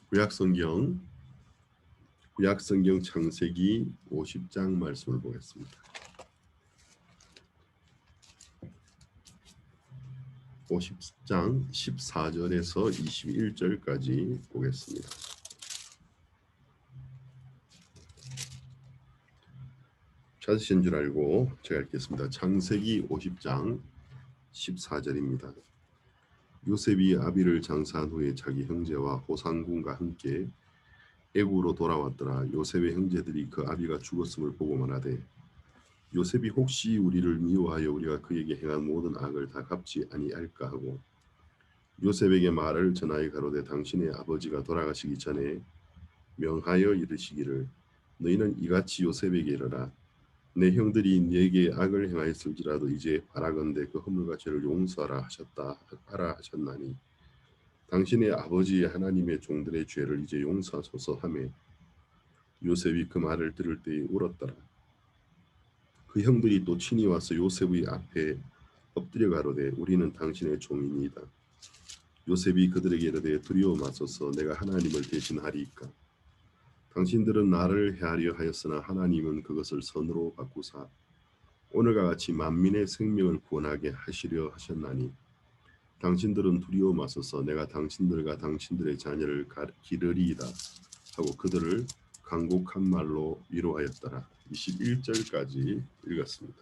구약성경 창세기 50장 말씀을 보겠습니다. 50장 14절에서 21절까지 보겠습니다. 찾으신 줄 알고 제가 읽겠습니다. 창세기 50장 14절입니다. 요셉이 아비를 장사한 후에 자기 형제와 호상군과 함께 애굽으로 돌아왔더라. 요셉의 형제들이 그 아비가 죽었음을 보고 말하되 요셉이 혹시 우리를 미워하여 우리가 그에게 행한 모든 악을 다 갚지 아니할까 하고 요셉에게 말을 전하여 가로되 당신의 아버지가 돌아가시기 전에 명하여 이르시기를 너희는 이같이 요셉에게 이르라 내 형들이 네게 악을 행하였을지라도 이제 바라건대 그 허물과 죄를 용서하라 하셨나니 당신의 아버지 하나님의 종들의 죄를 이제 용서하소서 하며 요셉이 그 말을 들을 때에 울었더라. 그 형들이 또 친히 와서 요셉의 앞에 엎드려 가로되 우리는 당신의 종이니이다. 요셉이 그들에게 이르되 두려워 마소서 내가 하나님을 대신하리이까. 당신들은 나를 해하려 하였으나 하나님은 그것을 선으로 바꾸사 오늘과 같이 만민의 생명을 구원하게 하시려 하셨나니 당신들은 두려워 마소서 내가 당신들과 당신들의 자녀를 기르리이다 하고 그들을 간곡한 말로 위로하였더라. 21절까지 읽었습니다.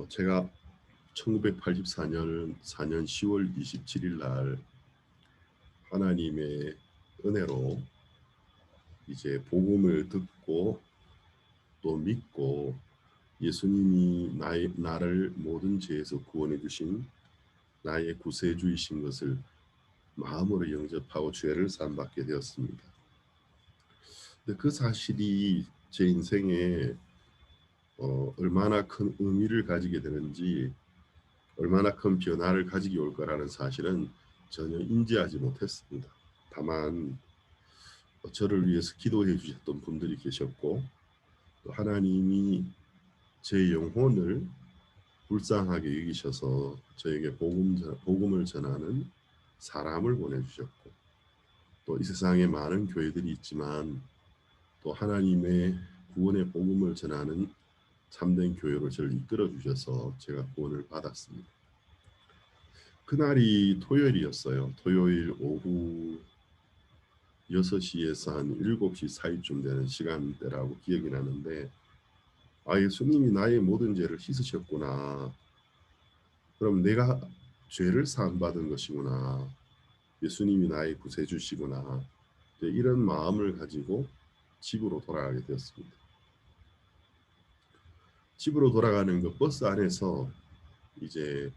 제가 1984년 10월 27일 날 하나님의 은혜로 이제 복음을 듣고 또 믿고 예수님이 나를 모든 죄에서 구원해 주신 나의 구세주이신 것을 마음으로 영접하고 죄를 사함받게 되었습니다. 근데 그 사실이 제 인생에 얼마나 큰 의미를 가지게 되는지 얼마나 큰 변화를 가지게 올 거라는 사실은 전혀 인지하지 못했습니다. 다만 저를 위해서 기도해 주셨던 분들이 계셨고 또 하나님이 제 영혼을 불쌍하게 여기셔서 저에게 복음을 전하는 사람을 보내주셨고 또 이 세상에 많은 교회들이 있지만 또 하나님의 구원의 복음을 전하는 참된 교회로 저를 이끌어 주셔서 제가 구원을 받았습니다. 그날이 토요일이었어요. 토요일 오후 6시에서 한 7시 사이쯤 되는 시간대라고 기억이 나는데 예수님이 나의 모든 죄를 씻으셨구나. 그럼 내가 죄를 사함받은 것이구나. 예수님이 나의 구세주시구나. 이런 마음을 가지고 집으로 돌아가게 되었습니다. 집으로 돌아가는 그 버스 안에서 이제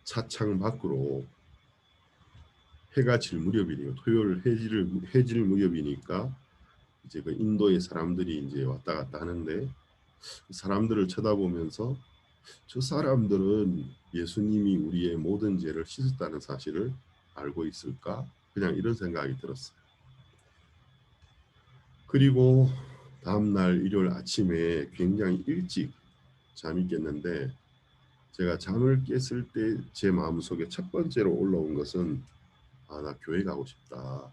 차창 밖으로 해가 질 무렵이니까 토요일 해질 무렵이니까 이제 그 인도의 사람들이 이제 왔다 갔다 하는데 사람들을 쳐다보면서 저 사람들은 예수님이 우리의 모든 죄를 씻었다는 사실을 알고 있을까? 그냥 이런 생각이 들었어요. 그리고 다음날 일요일 아침에 굉장히 일찍 잠이 깼는데 제가 잠을 깼을 때 제 마음속에 첫 번째로 올라온 것은 나 교회 가고 싶다.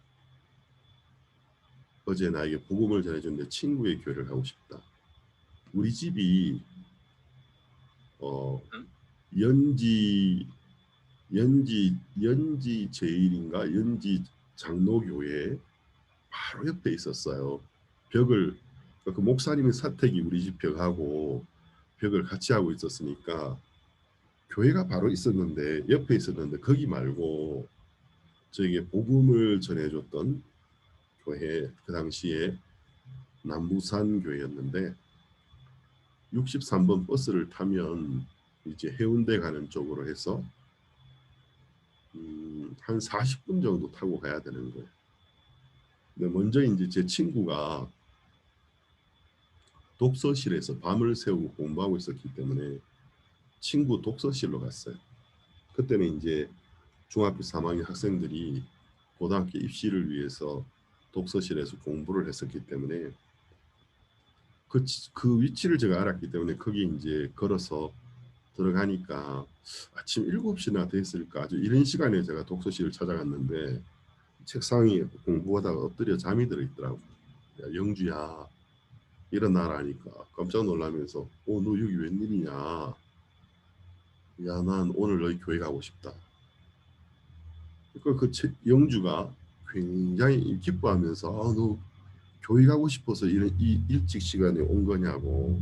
어제 나에게 복음을 전해준 내 친구의 교회를 가고 싶다. 우리 집이 연지 제일인가 연지 장로교회 바로 옆에 있었어요. 벽을 그 목사님의 사택이 우리 집 벽하고 벽을 같이 하고 있었으니까 교회가 바로 있었는데 옆에 있었는데 거기 말고 저에게 복음을 전해줬던 교회 그 당시에 남부산 교회였는데 63번 버스를 타면 이제 해운대 가는 쪽으로 해서 한 40분 정도 타고 가야 되는 거예요. 근데 먼저 이제 제 친구가 독서실에서 밤을 새우고 공부하고 있었기 때문에 친구 독서실로 갔어요. 그때는 이제 중학교 3학년 학생들이 고등학교 입시를 위해서 독서실에서 공부를 했었기 때문에 그 위치를 제가 알았기 때문에 거기 이제 걸어서 들어가니까 아침 7시나 됐을까 아주 이런 시간에 제가 독서실을 찾아갔는데 책상에 공부하다가 엎드려 잠이 들어 있더라고. 야, 영주야 일어나라니까 깜짝 놀라면서 너 여기 웬일이냐. 야, 난 오늘 너희 교회 가고 싶다. 그러니까 영주가 굉장히 기뻐하면서 너 교회 가고 싶어서 이런 일찍 시간에 온 거냐고.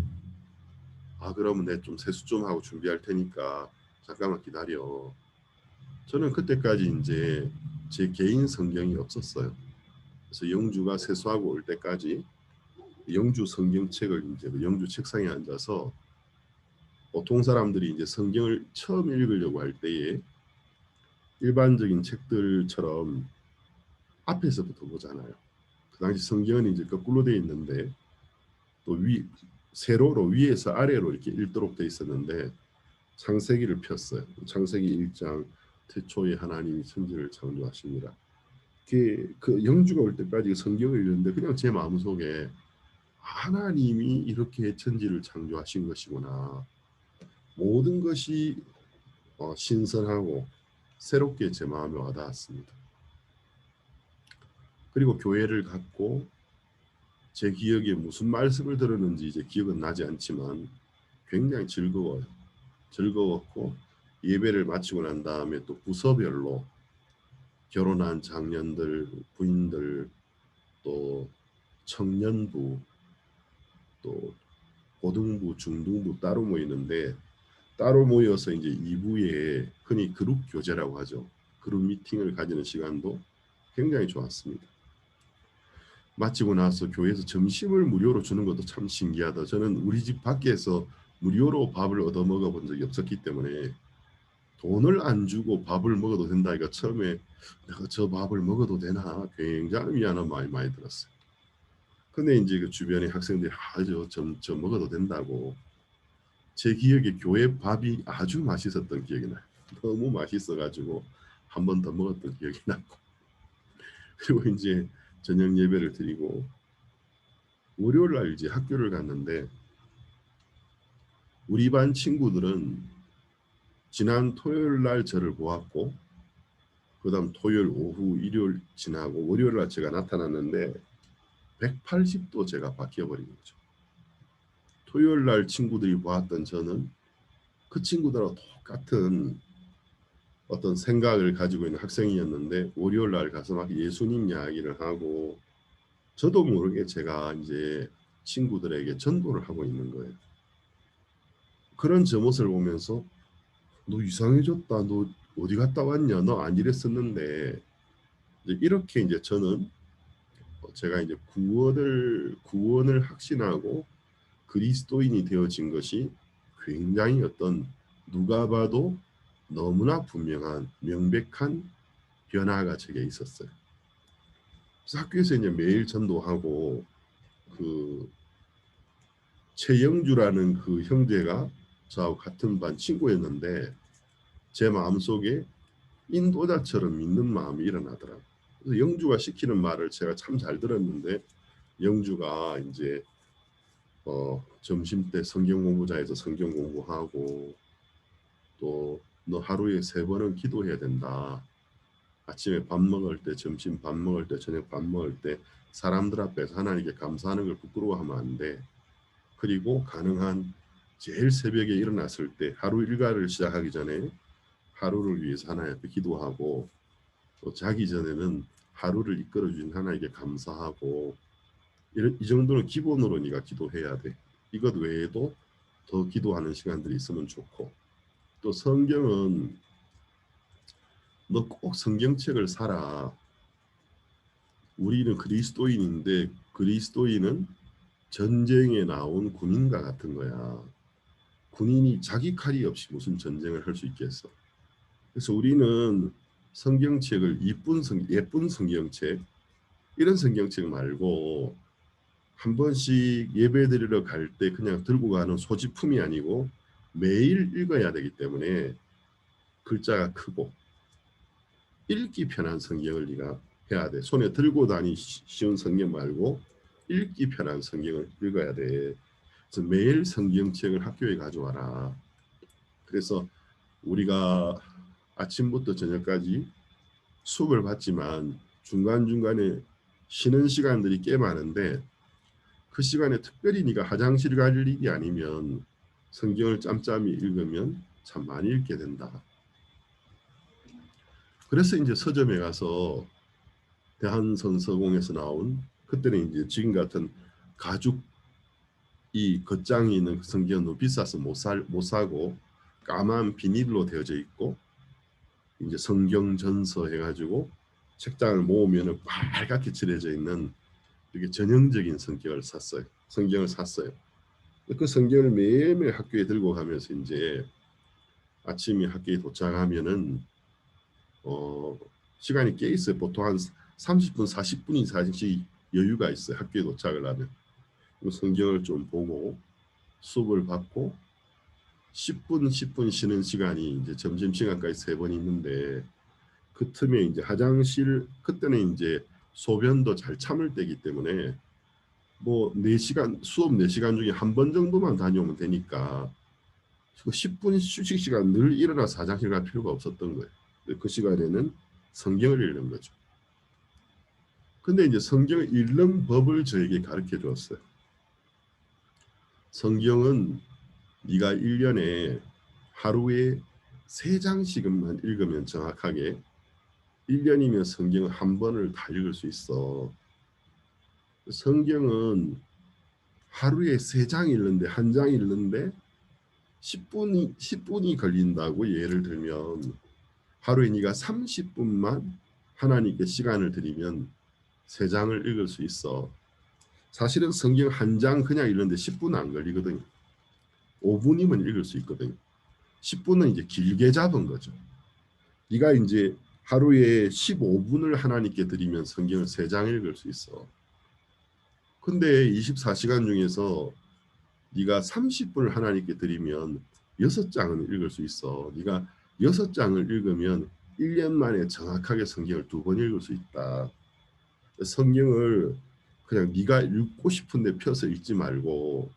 그러면 내가 좀 세수 좀 하고 준비할 테니까 잠깐만 기다려. 저는 그때까지 이제 제 개인 성경이 없었어요. 그래서 영주가 세수하고 올 때까지 영주 성경책을 이제 영주 책상에 앉아서 보통 사람들이 이제 성경을 처음 읽으려고 할 때에 일반적인 책들처럼 앞에서부터 보잖아요. 그 당시 성경은 이제 거꾸로 돼 있는데 또 세로로 위에서 아래로 이렇게 읽도록 돼 있었는데 창세기를 폈어요. 창세기 1장 태초에 하나님이 천지를 창조하십니다. 그 영주가 올 때까지 성경을 읽는데 그냥 제 마음속에 하나님이 이렇게 천지를 창조하신 것이구나. 모든 것이 신선하고 새롭게 제 마음에 와닿았습니다. 그리고 교회를 갔고 제 기억에 무슨 말씀을 들었는지 이제 기억은 나지 않지만 굉장히 즐거웠고 예배를 마치고 난 다음에 또 부서별로 결혼한 장년들, 부인들, 또 청년부, 또 고등부, 중등부 따로 모이는데 따로 모여서 이제 2부에 흔히 그룹 교제라고 하죠. 그룹 미팅을 가지는 시간도 굉장히 좋았습니다. 마치고 나서 교회에서 점심을 무료로 주는 것도 참 신기하다. 저는 우리 집 밖에서 무료로 밥을 얻어 먹어본 적이 없었기 때문에 돈을 안 주고 밥을 먹어도 된다. 이거 처음에 내가 저 밥을 먹어도 되나 굉장히 미안한 마음이 많이 들었어요. 근데 이제 그 주변에 학생들이 저 먹어도 된다고. 제 기억에 교회 밥이 아주 맛있었던 기억이 나요. 너무 맛있어가지고 한 번 더 먹었던 기억이 나고. 그리고 이제 저녁 예배를 드리고 월요일 날 이제 학교를 갔는데 우리 반 친구들은 지난 토요일 날 저를 보았고 그다음 토요일 오후 일요일 지나고 월요일 날 제가 나타났는데 180도 제가 바뀌어버린 거죠. 토요일 날 친구들이 보았던 저는 그 친구들하고 똑같은 어떤 생각을 가지고 있는 학생이었는데 월요일 날 가서 막 예수님 이야기를 하고 저도 모르게 제가 이제 친구들에게 전도를 하고 있는 거예요. 그런 저 모습을 보면서 너 이상해졌다. 너 어디 갔다 왔냐. 너 안 이랬었는데 이렇게 이제 저는 제가 이제 구원을 확신하고 그리스도인이 되어진 것이 굉장히 어떤 누가 봐도 너무나 분명한 명백한 변화가 제게 있었어요. 그래서 학교에서 이제 매일 전도하고 그 최영주라는 그 형제가 저하고 같은 반 친구였는데 제 마음속에 인도자처럼 믿는 마음이 일어나더라고요. 그래서 영주가 시키는 말을 제가 참 잘 들었는데 영주가 이제 점심 때 성경 공부자에서 성경 공부하고 또 너 하루에 3번은 기도해야 된다. 아침에 밥 먹을 때, 점심 밥 먹을 때, 저녁 밥 먹을 때 사람들 앞에서 하나님께 감사하는 걸 부끄러워하면 안 돼. 그리고 가능한 제일 새벽에 일어났을 때 하루 일과를 시작하기 전에 하루를 위해서 하나님 앞에 기도하고 또 자기 전에는 하루를 이끌어주신 하나님께 감사하고 이 정도는 기본으로 네가 기도해야 돼. 이것 외에도 더 기도하는 시간들이 있으면 좋고 또 성경은 너 꼭 성경책을 사라. 우리는 그리스도인인데 그리스도인은 전쟁에 나온 군인과 같은 거야. 군인이 자기 칼이 없이 무슨 전쟁을 할 수 있겠어. 그래서 우리는 성경책을 예쁜 성경책 이런 성경책 말고 한 번씩 예배드리러 갈 때 그냥 들고 가는 소지품이 아니고 매일 읽어야 되기 때문에 글자가 크고 읽기 편한 성경을 네가 해야 돼. 손에 들고 다니기 쉬운 성경 말고 읽기 편한 성경을 읽어야 돼. 그래서 매일 성경책을 학교에 가져와라. 그래서 우리가 아침부터 저녁까지 수업을 받지만 중간중간에 쉬는 시간들이 꽤 많은데 그 시간에 특별히 네가 화장실 갈 일이 아니면 성경을 짬짬이 읽으면 참 많이 읽게 된다. 그래서 이제 서점에 가서 대한성서공에서 나온 그때는 이제 지금 같은 가죽 이 겉장이 있는 그 성경은 너무 비싸서 못 사고 까만 비닐로 되어져 있고 이제 성경 전서 해가지고 책장을 모으면 빨갛게 칠해져 있는 이렇게 전형적인 성경을 샀어요. 그 성경을 매일매일 학교에 들고 가면서 이제 아침에 학교에 도착하면은 시간이 꽤 있어요. 보통 한 30분, 40분 이상씩 여유가 있어요. 학교에 도착을 하면. 성경을 좀 보고 수업을 받고 10분 쉬는 시간이 이제 점심시간까지 3번 있는데 그 틈에 이제 화장실 그때는 이제 소변도 잘 참을 때이기 때문에 뭐 4시간 수업 4시간 중에 한 번 정도만 다녀오면 되니까 그 10분 휴식 시간 늘 일어나서 화장실 갈 필요가 없었던 거예요. 그 시간에는 성경을 읽는 거죠. 근데 이제 성경을 읽는 법을 저에게 가르쳐 주었어요. 성경은 네가 1년에 하루에 3장씩만 읽으면 정확하게 1년이면 성경을 한 번을 다 읽을 수 있어. 성경은 하루에 3장 읽는데 한 장 읽는데 10분이 걸린다고 예를 들면 하루에 네가 30분만 하나님께 시간을 드리면 3장을 읽을 수 있어. 사실은 성경 한 장 그냥 읽는데 10분 안 걸리거든요. 5분이면 읽을 수 있거든요. 10분은 이제 길게 잡은 거죠. 네가 이제 하루에 15분을 하나님께 드리면 성경을 3장 읽을 수 있어. 근데 24시간 중에서 네가 30분을 하나님께 드리면 6장은 읽을 수 있어. 네가 6장을 읽으면 1년 만에 정확하게 성경을 2번 읽을 수 있다. 성경을 그냥 네가 읽고 싶은데 펴서 읽지 말고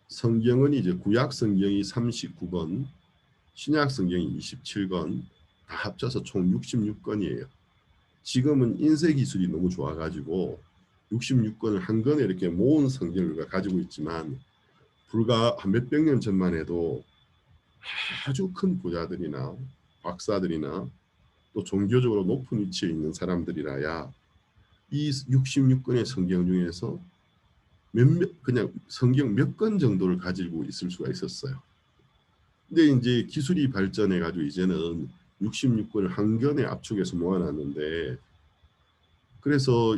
성경은 이제 구약 성경이 39권, 신약 성경이 27권 다 합쳐서 총 66권이에요. 지금은 인쇄 기술이 너무 좋아가지고 66권을 한 권에 이렇게 모은 성경을 가지고 있지만 불과 한 몇백 년 전만 해도 아주 큰 부자들이나 박사들이나 또 종교적으로 높은 위치에 있는 사람들이라야 이 66권의 성경 중에서 그냥 성경 몇 권 정도를 가지고 있을 수가 있었어요. 근데 이제 기술이 발전해 가지고 이제는 66권을 한 권에 압축해서 모아놨는데 그래서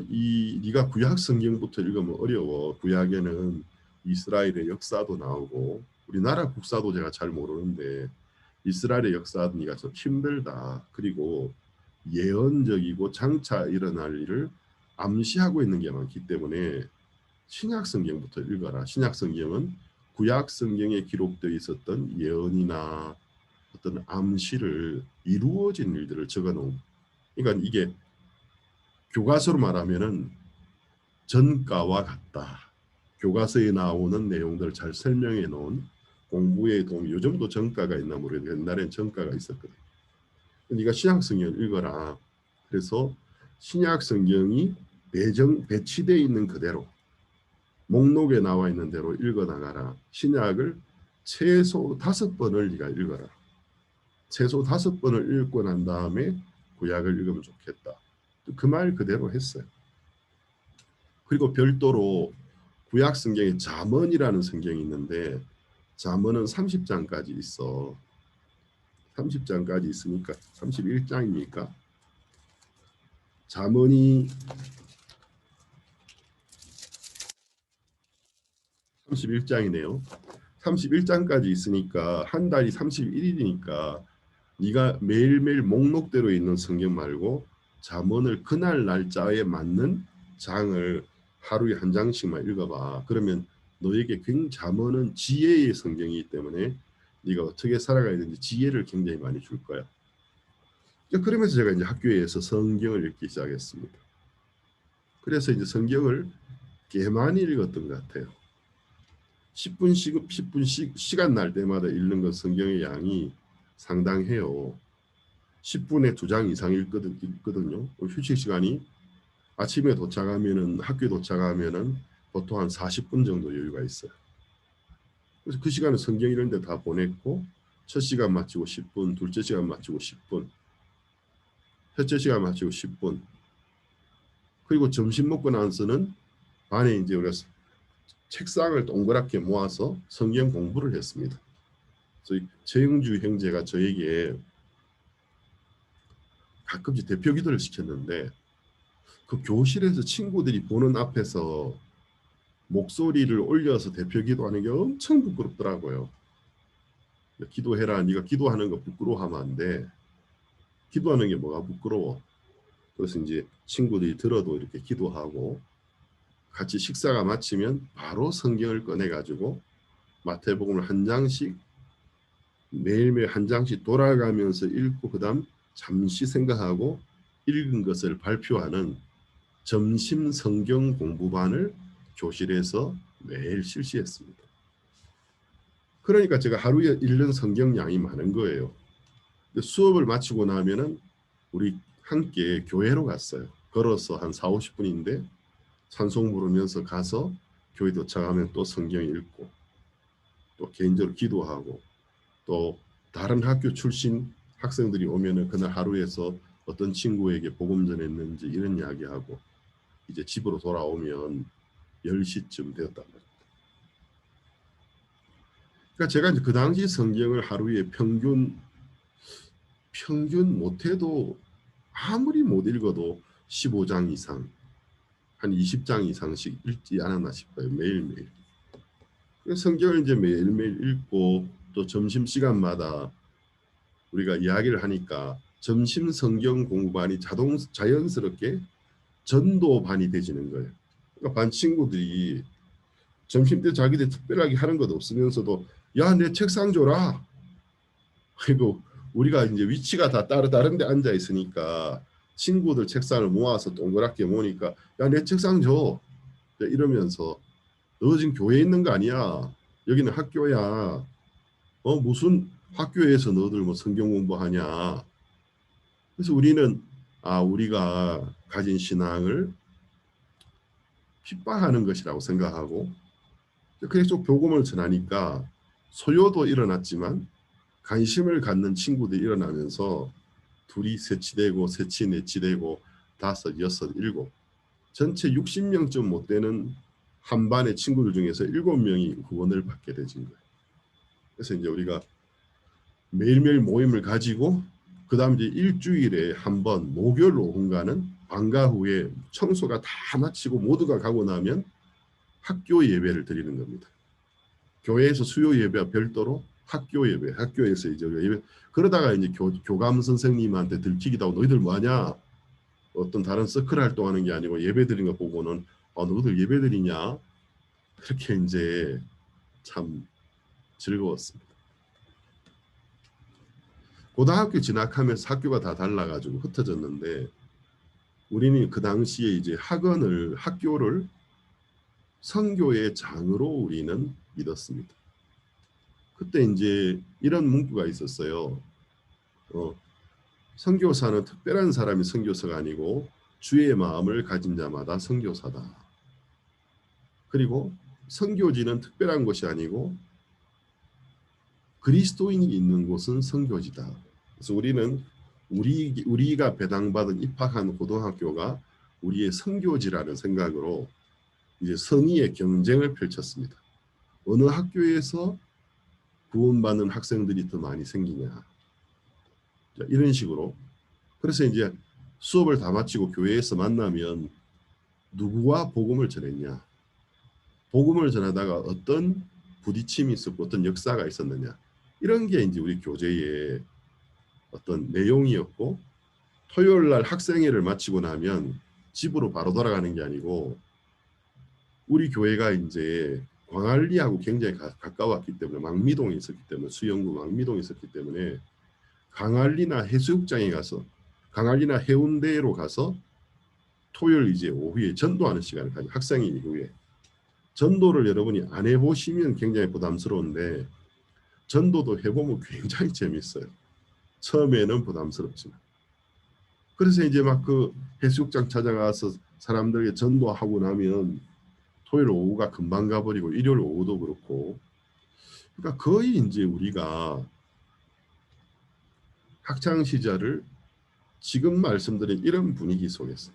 네가 구약 성경부터 읽으면 어려워. 구약에는 이스라엘의 역사도 나오고 우리나라 국사도 제가 잘 모르는데 이스라엘의 역사도 네가 좀 힘들다. 그리고 예언적이고 장차 일어날 일을 암시하고 있는 게 많기 때문에 신약 성경부터 읽어라. 신약 성경은 구약 성경에 기록되어 있었던 예언이나 어떤 암시를 이루어진 일들을 적어놓은. 그러니까 이게 교과서로 말하면은 전가와 같다. 교과서에 나오는 내용들을 잘 설명해 놓은 공부에 도움. 요즘도 전가가 있나 모르겠는데 옛날엔 전가가 있었거든. 네가 신약 성경을 읽어라. 그래서 신약 성경이 배치되어 있는 그대로 목록에 나와 있는 대로 읽어 나가라. 신약을 최소 5번을 네가 읽어라. 최소 5번을 읽고 난 다음에 구약을 읽으면 좋겠다. 그 말 그대로 했어요. 그리고 별도로 구약 성경에 잠언이라는 성경이 있는데 잠언은 30장까지 있어. 30장까지 있으니까 31장이니까 잠언이 31장이네요. 31장까지 있으니까 한 달이 31일이니까 네가 매일매일 목록대로 있는 성경 말고 잠언을 그날 날짜에 맞는 장을 하루에 한 장씩만 읽어봐. 그러면 너에게 잠언은 지혜의 성경이기 때문에 네가 어떻게 살아가야 되는지 지혜를 굉장히 많이 줄 거야. 그러면서 제가 이제 학교에서 성경을 읽기 시작했습니다. 그래서 이제 성경을 꽤 많이 읽었던 것 같아요. 10분씩 시간 날 때마다 읽는 것 성경의 양이 상당해요. 10분에 2장 이상 읽거든요. 휴식 시간이 아침에 도착하면은 학교에 도착하면은 보통 한 40분 정도 여유가 있어요. 그래서 그 시간을 성경 이런 데 다 보냈고 첫 시간 마치고 10분, 둘째 시간 마치고 10분, 셋째 시간 마치고 10분. 그리고 점심 먹고 나서는 반에 이제 우리가 책상을 동그랗게 모아서 성경 공부를 했습니다. 그래서 최영주 형제가 저에게 가끔씩 대표 기도를 시켰는데 그 교실에서 친구들이 보는 앞에서 목소리를 올려서 대표 기도하는 게 엄청 부끄럽더라고요. 기도해라. 네가 기도하는 거 부끄러워하면 안 돼. 기도하는 게 뭐가 부끄러워. 그래서 이제 친구들이 들어도 이렇게 기도하고 같이 식사가 마치면 바로 성경을 꺼내가지고 마태복음을 한 장씩 매일매일 한 장씩 돌아가면서 읽고 그 다음 잠시 생각하고 읽은 것을 발표하는 점심 성경 공부반을 교실에서 매일 실시했습니다. 그러니까 제가 하루에 읽는 성경량이 많은 거예요. 수업을 마치고 나면은 우리 함께 교회로 갔어요. 걸어서 한 4, 50분인데 찬송 부르면서 가서 교회 도착하면 또 성경 읽고 또 개인적으로 기도하고 또 다른 학교 출신 학생들이 오면은 그날 하루에서 어떤 친구에게 복음 전했는지 이런 이야기하고 이제 집으로 돌아오면 10시쯤 되었단 말이에요. 그러니까 제가 이제 그 당시 성경을 하루에 평균 못해도 아무리 못 읽어도 15장 이상 한 20장 이상씩 읽지 않았나 싶어요. 매일매일. 성경을 이제 매일매일 읽고 또 점심시간마다 우리가 이야기를 하니까 점심 성경 공부반이 자연스럽게 전도반이 되지는 거예요. 그러니까 반 친구들이 점심때 자기들 특별하게 하는 것 없으면서도 야, 내 책상 줘라. 그리고 우리가 이제 위치가 다 다른 데 앉아 있으니까 친구들 책상을 모아서 동그랗게 모으니까 야, 내 책상 줘. 이러면서 너 지금 교회에 있는 거 아니야. 여기는 학교야. 무슨 학교에서 너들 뭐 성경 공부하냐. 그래서 우리는 우리가 가진 신앙을 핍박하는 것이라고 생각하고 그래서 복음을 전하니까 소요도 일어났지만 관심을 갖는 친구들이 일어나면서 둘이 셋이 넷이 되고 5, 6, 7 전체 60명쯤 못 되는 한 반의 친구들 중에서 7명이 후원을 받게 되진 거예요. 그래서 이제 우리가 매일매일 모임을 가지고 그 다음 이제 일주일에 한 번 목요일 오후인가는 방과 후에 청소가 다 마치고 모두가 가고 나면 학교 예배를 드리는 겁니다. 교회에서 수요 예배와 별도로 학교 예배, 학교에서 이제 예배 그러다가 이제 교감 선생님한테 들키기도 하고 너희들 뭐하냐? 어떤 다른 서클 활동하는 게 아니고 예배 드리는 거 보고는 너희들 예배 드리냐? 그렇게 이제 참 즐거웠습니다. 고등학교 진학하면서 학교가 다 달라가지고 흩어졌는데 우리는 그 당시에 이제 학교를 선교의 장으로 우리는 믿었습니다. 그때 이제 이런 문구가 있었어요. 선교사는 특별한 사람이 선교사가 아니고 주의 마음을 가진 자마다 선교사다. 그리고 선교지는 특별한 곳이 아니고 그리스도인이 있는 곳은 선교지다. 그래서 우리는 우리가 배당받은 입학한 고등학교가 우리의 선교지라는 생각으로 이제 성의의 경쟁을 펼쳤습니다. 어느 학교에서 구원받는 학생들이 더 많이 생기냐. 이런 식으로. 그래서 이제 수업을 다 마치고 교회에서 만나면 누구와 복음을 전했냐. 복음을 전하다가 어떤 부딪힘이 있었고 어떤 역사가 있었느냐. 이런 게 이제 우리 교재의 어떤 내용이었고 토요일 날 학생회를 마치고 나면 집으로 바로 돌아가는 게 아니고 우리 교회가 이제 광안리하고 굉장히 가까웠기 때문에 망미동에 있었기 때문에 수영구 망미동에 있었기 때문에 광안리나 해수욕장에 가서 광안리나 해운대로 가서 토요일 이제 오후에 전도하는 시간을 가지고 학생회 이후에 전도를 여러분이 안 해보시면 굉장히 부담스러운데 전도도 해보면 굉장히 재밌어요. 처음에는 부담스럽지만. 그래서 이제 막 그 해수욕장 찾아가서 사람들에게 전도하고 나면 토요일 오후가 금방 가버리고 일요일 오후도 그렇고, 그러니까 거의 이제 우리가 학창 시절을 지금 말씀드린 이런 분위기 속에서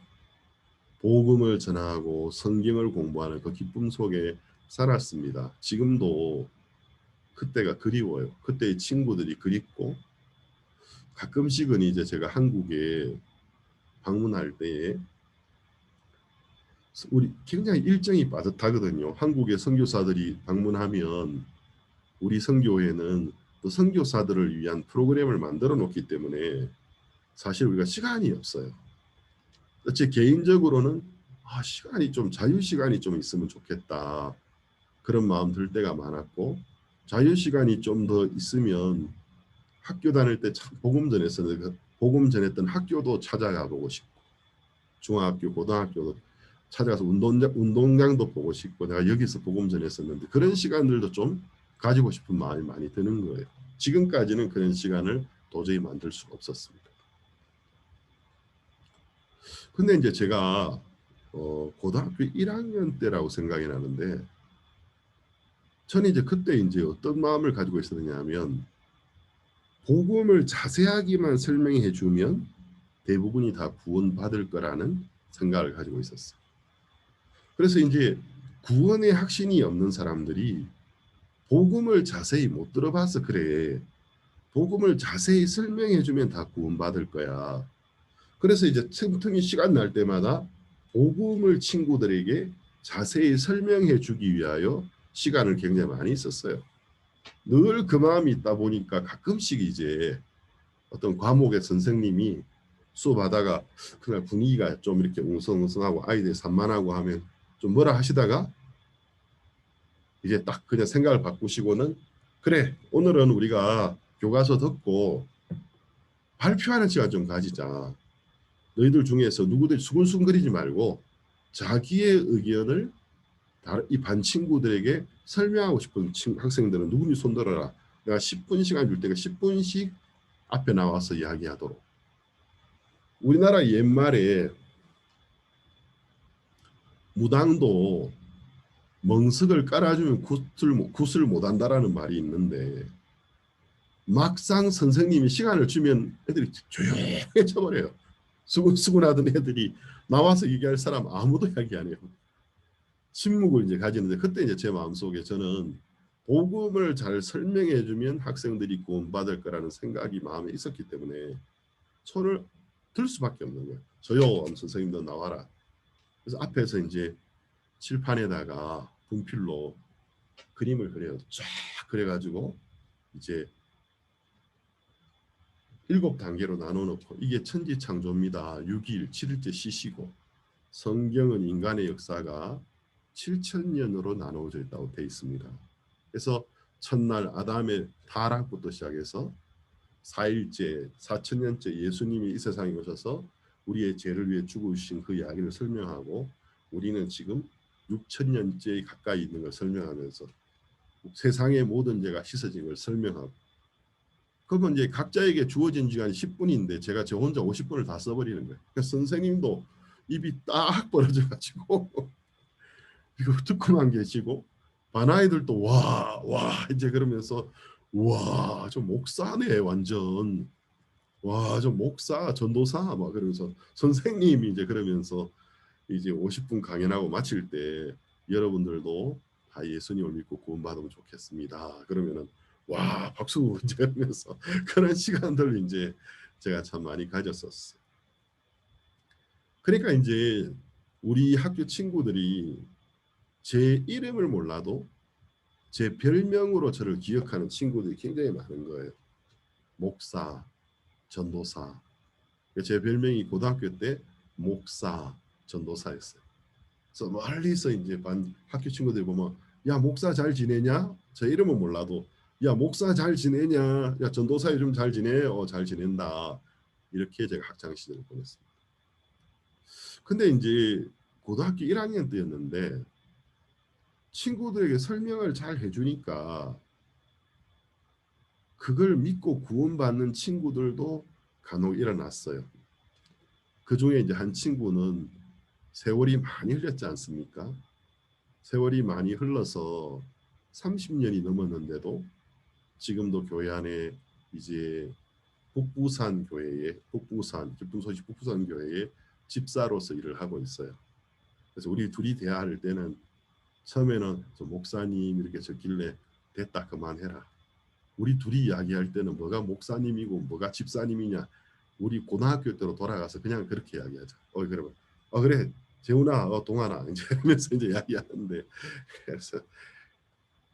복음을 전하고 성경을 공부하는 그 기쁨 속에 살았습니다. 지금도 그때가 그리워요. 그때의 친구들이 그립고, 가끔씩은 이제 제가 한국에 방문할 때에 우리 굉장히 일정이 빠듯하거든요. 한국의 선교사들이 방문하면 우리 선교회는 또 선교사들을 위한 프로그램을 만들어 놓기 때문에 사실 우리가 시간이 없어요. 제 개인적으로는 시간이 좀 자유 시간이 좀 있으면 좋겠다 그런 마음 들 때가 많았고, 자유 시간이 좀 더 있으면 학교 다닐 때 참 복음 전했던 학교도 찾아가 보고 싶고, 중학교 고등학교도 찾아가서 운동장도 보고 싶고, 내가 여기서 복음 전했었는데 그런 시간들도 좀 가지고 싶은 마음이 많이 드는 거예요. 지금까지는 그런 시간을 도저히 만들 수가 없었습니다. 근데 이제 제가 고등학교 1학년 때라고 생각이 나는데, 저는 이제 그때 이제 어떤 마음을 가지고 있었느냐면, 복음을 자세하게만 설명해 주면 대부분이 다 구원받을 거라는 생각을 가지고 있었어요. 그래서 이제 구원의 확신이 없는 사람들이 복음을 자세히 못 들어봐서 그래, 복음을 자세히 설명해 주면 다 구원받을 거야. 그래서 이제 틈틈이 시간 날 때마다 복음을 친구들에게 자세히 설명해 주기 위하여 시간을 굉장히 많이 썼어요. 늘 그 마음이 있다 보니까 가끔씩 이제 어떤 과목의 선생님이 수업하다가 그날 분위기가 좀 이렇게 웅성웅성하고 아이들이 산만하고 하면 좀 뭐라 하시다가 이제 딱 그냥 생각을 바꾸시고는, 그래 오늘은 우리가 교과서 듣고 발표하는 시간 좀 가지자. 너희들 중에서 누구들 수근수근거리지 말고 자기의 의견을 이 반 친구들에게 설명하고 싶은 학생들은 누구니 손들어라. 내가 10분 시간 줄 테니까 10분씩 앞에 나와서 이야기하도록. 우리나라 옛말에 무당도 멍석을 깔아주면 굿을 못한다라는 말이 있는데, 막상 선생님이 시간을 주면 애들이 조용해져 버려요. 수근수근하던 애들이 나와서 얘기할 사람 아무도 이야기 안 해요. 침묵을 이제 가지는데, 그때 이제 제 마음속에 저는 복음을 잘 설명해 주면 학생들이 구원받을 거라는 생각이 마음에 있었기 때문에 손을 들 수밖에 없는 거예요. 저요, 선생님도 나와라. 그래서 앞에서 이제 칠판에다가 분필로 그림을 그려요. 쫙 그려가지고 이제 7단계로 나눠놓고, 이게 천지창조입니다. 6일 7일째 쉬시고, 성경은 인간의 역사가 7,000년으로 나누어져 있다고 되어 있습니다. 그래서 첫날 아담의 타락부터 시작해서 4일째 4,000년째 예수님이 이 세상에 오셔서 우리의 죄를 위해 죽으신 그 이야기를 설명하고, 우리는 지금 6,000년째 가까이 있는 걸 설명하면서 세상의 모든 죄가 씻어진 걸 설명하고, 그러면 이제 각자에게 주어진 시간이 10분인데 제가 저 혼자 50분을 다 써버리는 거예요. 그러니까 선생님도 입이 딱 벌어져 가지고 이거 듣고만 계시고, 반아이들도 와 이제 그러면서 와 저 목사네 완전, 와 저 목사 전도사 막 그러면서, 선생님이 이제 그러면서 이제 50분 강연하고 마칠 때 여러분들도 다 예수님을 믿고 구원받으면 좋겠습니다. 그러면은 와 박수 이제 하면서 그런 시간들 이제 제가 참 많이 가졌었어요. 그러니까 이제 우리 학교 친구들이 제 이름을 몰라도 제 별명으로 저를 기억하는 친구들이 굉장히 많은 거예요. 목사, 전도사. 제 별명이 고등학교 때 목사, 전도사였어요. 그래서 멀리서 이제 학교 친구들 보면 야 목사 잘 지내냐? 제 이름은 몰라도 야 목사 잘 지내냐? 야 전도사 요즘 잘 지내? 잘 지낸다. 이렇게 제가 학창 시절을 보냈습니다. 근데 이제 고등학교 1학년 때였는데 친구들에게 설명을 잘 해주니까 그걸 믿고 구원받는 친구들도 간혹 일어났어요. 그 중에 이제 한 친구는 세월이 많이 흘렸지 않습니까? 세월이 많이 흘러서 30년이 넘었는데도 지금도 교회 안에 이제 북부산 교회에 북부산 기쁜 소식 북부산 교회에 집사로서 일을 하고 있어요. 그래서 우리 둘이 대화할 때는 처음에는 목사님 이렇게 적길래 됐다 그만해라. 우리 둘이 이야기할 때는 뭐가 목사님이고 뭐가 집사님이냐. 우리 고등학교 때로 돌아가서 그냥 그렇게 이야기하자. 그러면 그래 재훈아 동아나 이제 하면서 이제 이야기하는데 그래서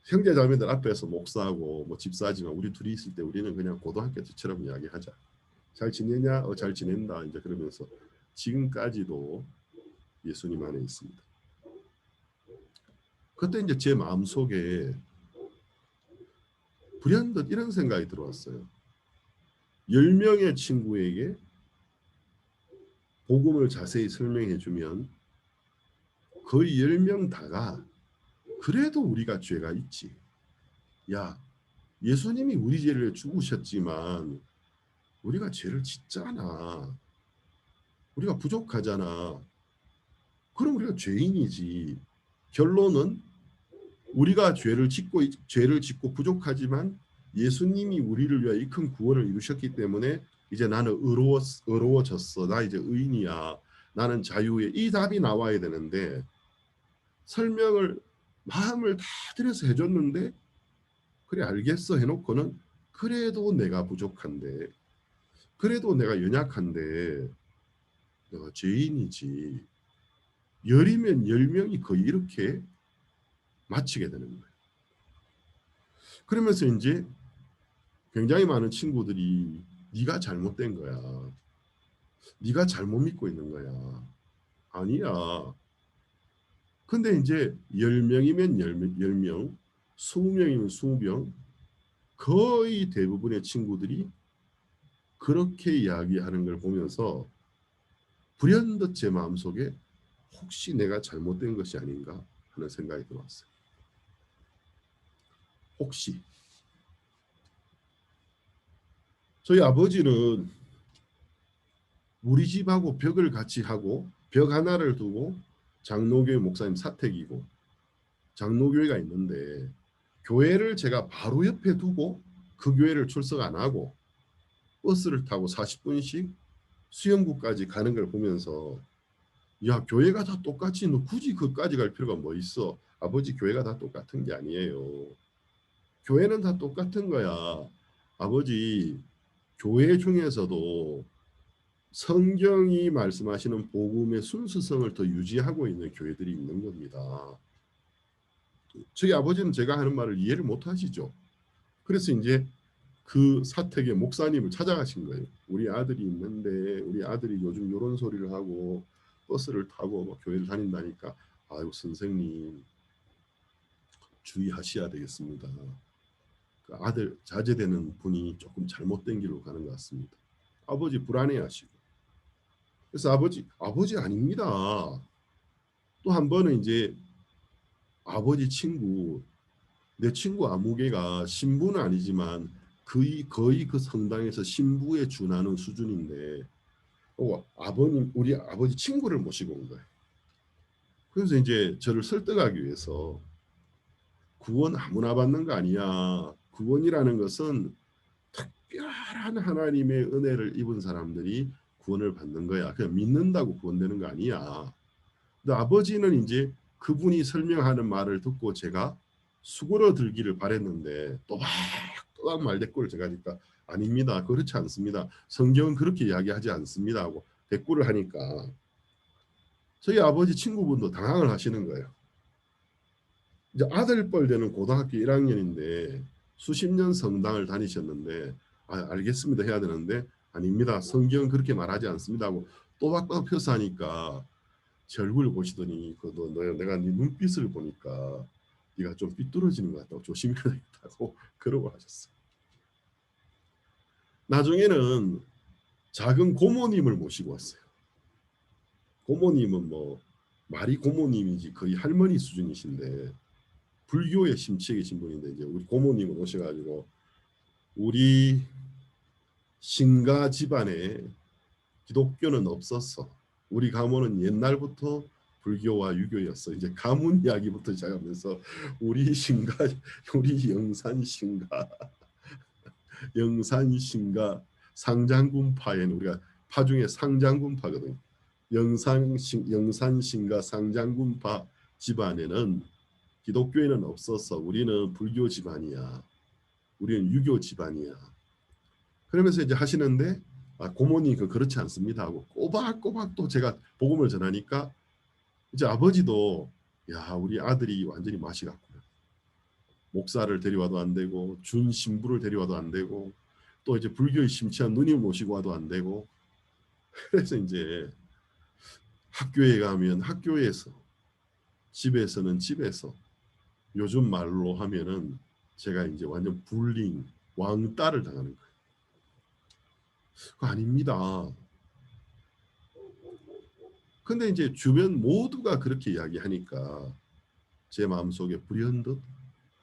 형제 자매들 앞에서 목사하고 뭐 집사지만 우리 둘이 있을 때 우리는 그냥 고등학교 때처럼 이야기하자. 잘 지내냐? 잘 지낸다. 이제 그러면서 지금까지도 예수님 안에 있습니다. 그때 이제 제 마음속에 불현듯 이런 생각이 들어왔어요. 10명의 친구에게 복음을 자세히 설명해 주면 거의 10명 다가 그래도 우리가 죄가 있지. 야, 예수님이 우리 죄를 죽으셨지만 우리가 죄를 짓잖아. 우리가 부족하잖아. 그럼 우리가 죄인이지. 결론은 우리가 죄를 짓고 부족하지만 예수님이 우리를 위하여 이 큰 구원을 이루셨기 때문에 이제 나는 의로워졌어. 나 이제 의인이야. 나는 자유에 이 답이 나와야 되는데 설명을 마음을 다 들여서 해줬는데 그래 알겠어 해놓고는 그래도 내가 부족한데 그래도 내가 연약한데 내가 죄인이지. 10이면 10명이 거의 이렇게 마치게 되는 거예요. 그러면서 이제 굉장히 많은 친구들이 네가 잘못된 거야. 네가 잘못 믿고 있는 거야. 아니야. 근데 이제 10명이면 10명, 20명이면 20명, 거의 대부분의 친구들이 그렇게 이야기하는 걸 보면서 불현듯 제 마음속에 혹시 내가 잘못된 것이 아닌가 하는 생각이 들어왔어요. 혹시. 저희 아버지는 우리 집하고 벽을 같이 하고 벽 하나를 두고 장로교회 목사님 사택이고 장로교회가 있는데 교회를 제가 바로 옆에 두고 그 교회를 출석 안 하고 버스를 타고 40분씩 수영구까지 가는 걸 보면서 야 교회가 다 똑같이 너 굳이 그까지 갈 필요가 뭐 있어. 아버지 교회가 다 똑같은 게 아니에요. 교회는 다 똑같은 거야. 아버지 교회 중에서도 성경이 말씀하시는 복음의 순수성을 더 유지하고 있는 교회들이 있는 겁니다. 저희 아버지는 제가 하는 말을 이해를 못 하시죠. 그래서 이제 그 사택의 목사님을 찾아가신 거예요. 우리 아들이 있는데 우리 아들이 요즘 이런 소리를 하고 버스를 타고 뭐 교회를 다닌다니까 아유 선생님 주의하셔야 되겠습니다. 그 아들 자제되는 분이 조금 잘못된 길로 가는 것 같습니다. 아버지 불안해하시고 그래서 아버지 아닙니다. 또 한 번은 이제 아버지 친구 내 친구 아무개가 신부는 아니지만 거의 그 성당에서 신부에 준하는 수준인데 아버님 우리 아버지 친구를 모시고 온 거예요. 그래서 이제 저를 설득하기 위해서 구원 아무나 받는 거 아니야. 구원이라는 것은 특별한 하나님의 은혜를 입은 사람들이 구원을 받는 거야. 그냥 믿는다고 구원되는 거 아니야. 근데 아버지는 이제 그분이 설명하는 말을 듣고 제가 수그러들기를 바랬는데 또박 말대꾸를 제가 하니까 아닙니다. 그렇지 않습니다. 성경은 그렇게 이야기하지 않습니다 하고 대꾸를 하니까 저희 아버지 친구분도 당황을 하시는 거예요. 이제 아들뻘 되는 고등학교 1학년인데 수십 년 성당을 다니셨는데 알겠습니다 해야 되는데 아닙니다. 성경은 그렇게 말하지 않습니다 하고 또박또박 펴서 하니까 제 얼굴을 보시더니 내가 네 눈빛을 보니까 네가 좀 삐뚤어지는 것 같다고 조심해야 되겠다고 그러고 하셨어요. 나중에는 작은 고모님을 모시고 왔어요. 고모님은 뭐 말이 고모님이지 거의 할머니 수준이신데 불교에 심취해 계신 분인데 이제 우리 고모님을 오셔가지고 우리 신가 집안에 기독교는 없었어. 우리 가문은 옛날부터 불교와 유교였어. 이제 가문 이야기부터 시작하면서 우리 신가, 우리 영산신가 상장군파에는 우리가 파 중에 상장군파거든. 영산신가 상장군파 집안에는 기독교인은 없었어. 우리는 불교 집안이야. 우리는 유교 집안이야. 그러면서 이제 하시는데 고모님 그렇지 않습니다 하고 꼬박꼬박 또 제가 복음을 전하니까 이제 아버지도 야 우리 아들이 완전히 맛이 갔구나. 목사를 데려와도 안 되고 준 신부를 데려와도 안 되고 또 이제 불교에 심취한 누님 모시고 와도 안 되고 그래서 이제 학교에 가면 학교에서 집에서는 집에서 요즘 말로 하면은 제가 이제 완전 불링 왕따를 당하는 거예요. 그거 아닙니다. 근데 이제 주변 모두가 그렇게 이야기하니까 제 마음속에 불현듯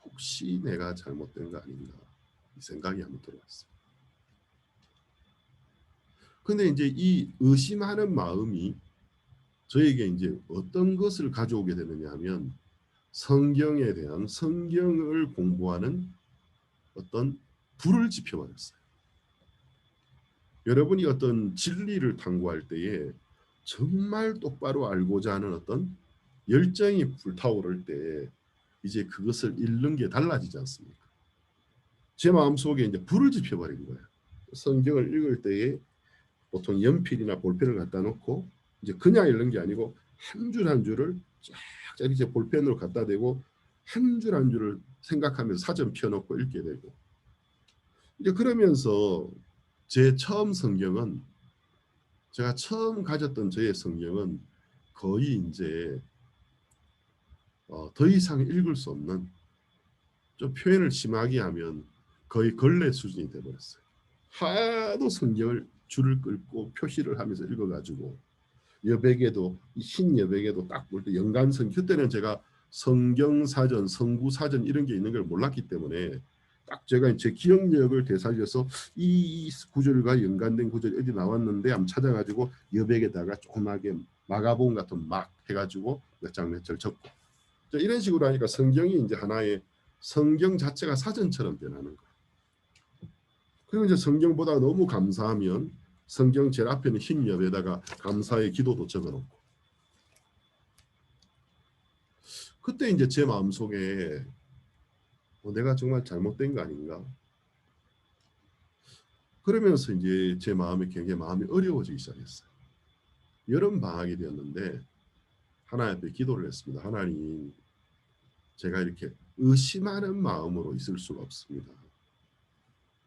혹시 내가 잘못된 거 아닌가 이 생각이 한번 들어왔어요. 근데 이제 이 의심하는 마음이 저에게 이제 어떤 것을 가져오게 되느냐 하면 성경에 대한 성경을 공부하는 어떤 불을 지펴버렸어요. 여러분이 어떤 진리를 탐구할 때에 정말 똑바로 알고자 하는 어떤 열정이 불타오를 때 이제 그것을 읽는 게 달라지지 않습니까? 제 마음속에 이제 불을 지펴버린 거예요. 성경을 읽을 때에 보통 연필이나 볼펜을 갖다 놓고 이제 그냥 읽는 게 아니고 한 줄 한 줄을 쫙 이제 볼펜으로 갖다 대고 한 줄 한 줄을 생각하면서 사전 펴놓고 읽게 되고 이제 그러면서 제 처음 성경은 제가 처음 가졌던 저의 성경은 거의 이제 더 이상 읽을 수 없는 좀 표현을 심하게 하면 거의 걸레 수준이 돼버렸어요. 하도 성경을 줄을 끌고 표시를 하면서 읽어가지고 여백에도 흰 여백에도 딱 볼 때 연관성 그때는 제가 성경사전, 성구사전 이런 게 있는 걸 몰랐기 때문에 딱 제가 제 기억력을 되살려서 이 구절과 연관된 구절이 어디 나왔는데 한번 찾아가지고 여백에다가 조그맣게 마가복음 같은 막 해가지고 몇 장 몇 절 적고 이런 식으로 하니까 성경이 이제 하나의 성경 자체가 사전처럼 변하는 거예요. 그리고 이제 성경보다 너무 감사하면 성경 제일 앞에는 흰 옆에다가 감사의 기도도 적어놓고 그때 이제 제 마음속에 내가 정말 잘못된 거 아닌가 그러면서 이제 제 마음이 굉장히 마음이 어려워지기 시작했어요. 여름 방학이 되었는데 하나님 앞에 기도를 했습니다. 하나님 제가 이렇게 의심하는 마음으로 있을 수가 없습니다.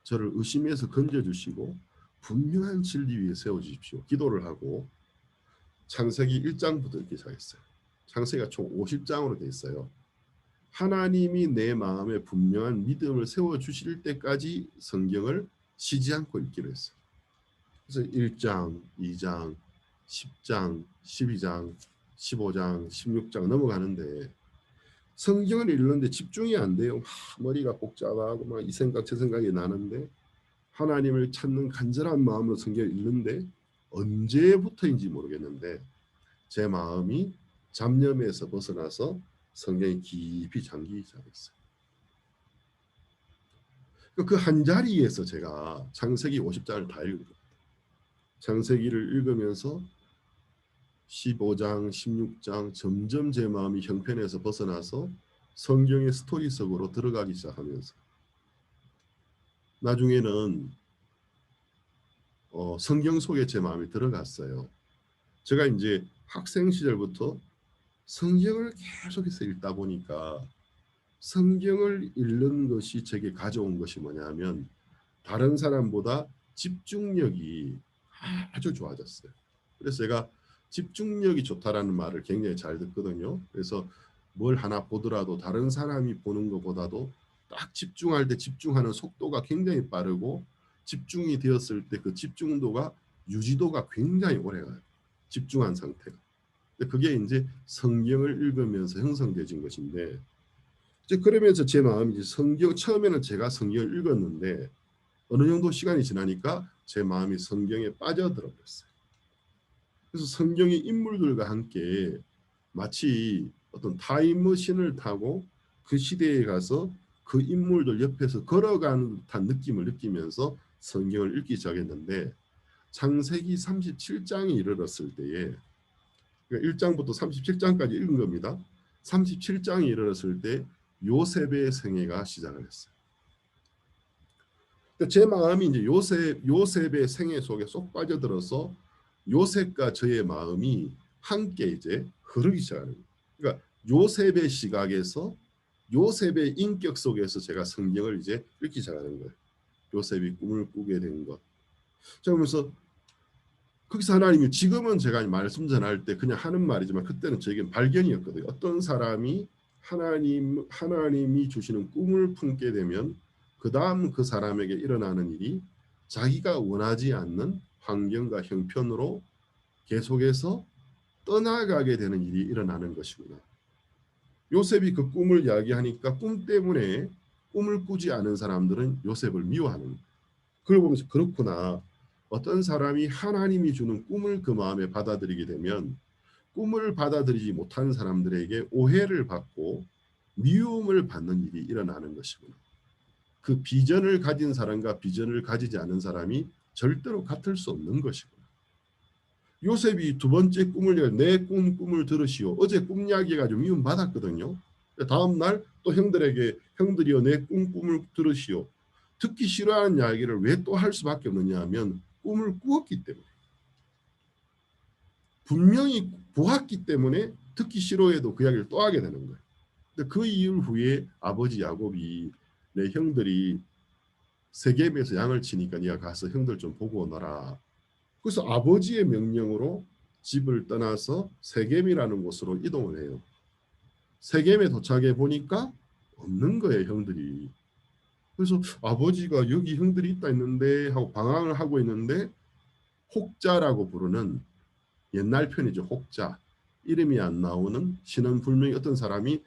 저를 의심해서 건져주시고 분명한 진리 위에 세워주십시오. 기도를 하고 창세기 1장부터 이렇게 시작했어요. 창세기가 총 50장으로 돼 있어요. 하나님이 내 마음에 분명한 믿음을 세워주실 때까지 성경을 쉬지 않고 읽기로 했어요. 그래서 1장, 2장, 10장, 12장, 15장, 16장 넘어가는데 성경을 읽는데 집중이 안 돼요. 머리가 복잡하고 막 이 생각 저 생각이 나는데 하나님을 찾는 간절한 마음으로 성경을 읽는데 언제부터인지 모르겠는데 제 마음이 잡념에서 벗어나서 성경에 깊이 잠기기 시작했어요. 그 한 자리에서 제가 창세기 50장을 다 읽은 거예요. 창세기를 읽으면서 15장, 16장 점점 제 마음이 형편에서 벗어나서 성경의 스토리 속으로 들어가기 시작하면서 나중에는 성경 속에 제 마음이 들어갔어요. 제가 이제 학생 시절부터 성경을 계속해서 읽다 보니까 성경을 읽는 것이 제게 가져온 것이 뭐냐면 다른 사람보다 집중력이 아주 좋아졌어요. 그래서 제가 집중력이 좋다라는 말을 굉장히 잘 듣거든요. 그래서 뭘 하나 보더라도 다른 사람이 보는 것보다도 딱 집중할 때 집중하는 속도가 굉장히 빠르고 집중이 되었을 때 그 집중도가 유지도가 굉장히 오래가요. 집중한 상태가. 그게 이제 성경을 읽으면서 형성되진 것인데 이제 그러면서 제 마음이 이제 성경 처음에는 제가 성경을 읽었는데 어느 정도 시간이 지나니까 제 마음이 성경에 빠져들어 버렸어요. 그래서 성경의 인물들과 함께 마치 어떤 타임머신을 타고 그 시대에 가서 그 인물들 옆에서 걸어가는 듯한 느낌을 느끼면서 성경을 읽기 시작했는데 창세기 37장에 이르렀을 때에 그러니까 1장부터 37장까지 읽은 겁니다. 37장에 이르렀을 때 요셉의 생애가 시작을 했어요. 그러니까 제 마음이 이제 요셉의 생애 속에 쏙 빠져들어서 요셉과 저의 마음이 함께 이제 흐르기 시작하는 거예요. 그러니까 요셉의 시각에서 요셉의 인격 속에서 제가 성경을 이제 읽기 시작하는 거예요. 요셉이 꿈을 꾸게 된 것. 자, 그러면서 거기서 하나님이 지금은 제가 말씀 전할 때 그냥 하는 말이지만 그때는 저에겐 발견이었거든요. 어떤 사람이 하나님이 주시는 꿈을 품게 되면 그 다음 그 사람에게 일어나는 일이 자기가 원하지 않는 환경과 형편으로 계속해서 떠나가게 되는 일이 일어나는 것이구나. 요셉이 그 꿈을 이야기하니까 꿈 때문에 꿈을 꾸지 않은 사람들은 요셉을 미워하는 거예요. 그걸 보면서 그렇구나. 어떤 사람이 하나님이 주는 꿈을 그 마음에 받아들이게 되면 꿈을 받아들이지 못하는 사람들에게 오해를 받고 미움을 받는 일이 일어나는 것이구나. 그 비전을 가진 사람과 비전을 가지지 않은 사람이 절대로 같을 수 없는 것이구나. 요셉이 두 번째 꿈을 내 꿈을 들으시오. 어제 꿈 이야기 해가지고 미움 받았거든요. 다음 날 또 형들에게 형들이여 내 꿈을 들으시오. 듣기 싫어하는 이야기를 왜 또 할 수밖에 없느냐 하면 꿈을 꾸었기 때문에. 분명히 보았기 때문에 듣기 싫어해도 그 이야기를 또 하게 되는 거예요. 근데 그 이후에 아버지 야곱이 내 형들이 세겜에서 양을 치니까 네가 가서 형들 좀 보고 오너라. 그래서 아버지의 명령으로 집을 떠나서 세겜이라는 곳으로 이동을 해요. 세겜에 도착해 보니까 없는 거예요, 형들이. 그래서 아버지가 여기 형들이 있다 했는데 하고 방황을 하고 있는데 혹자라고 부르는 옛날 편이죠. 혹자. 이름이 안 나오는 신원불명의 어떤 사람이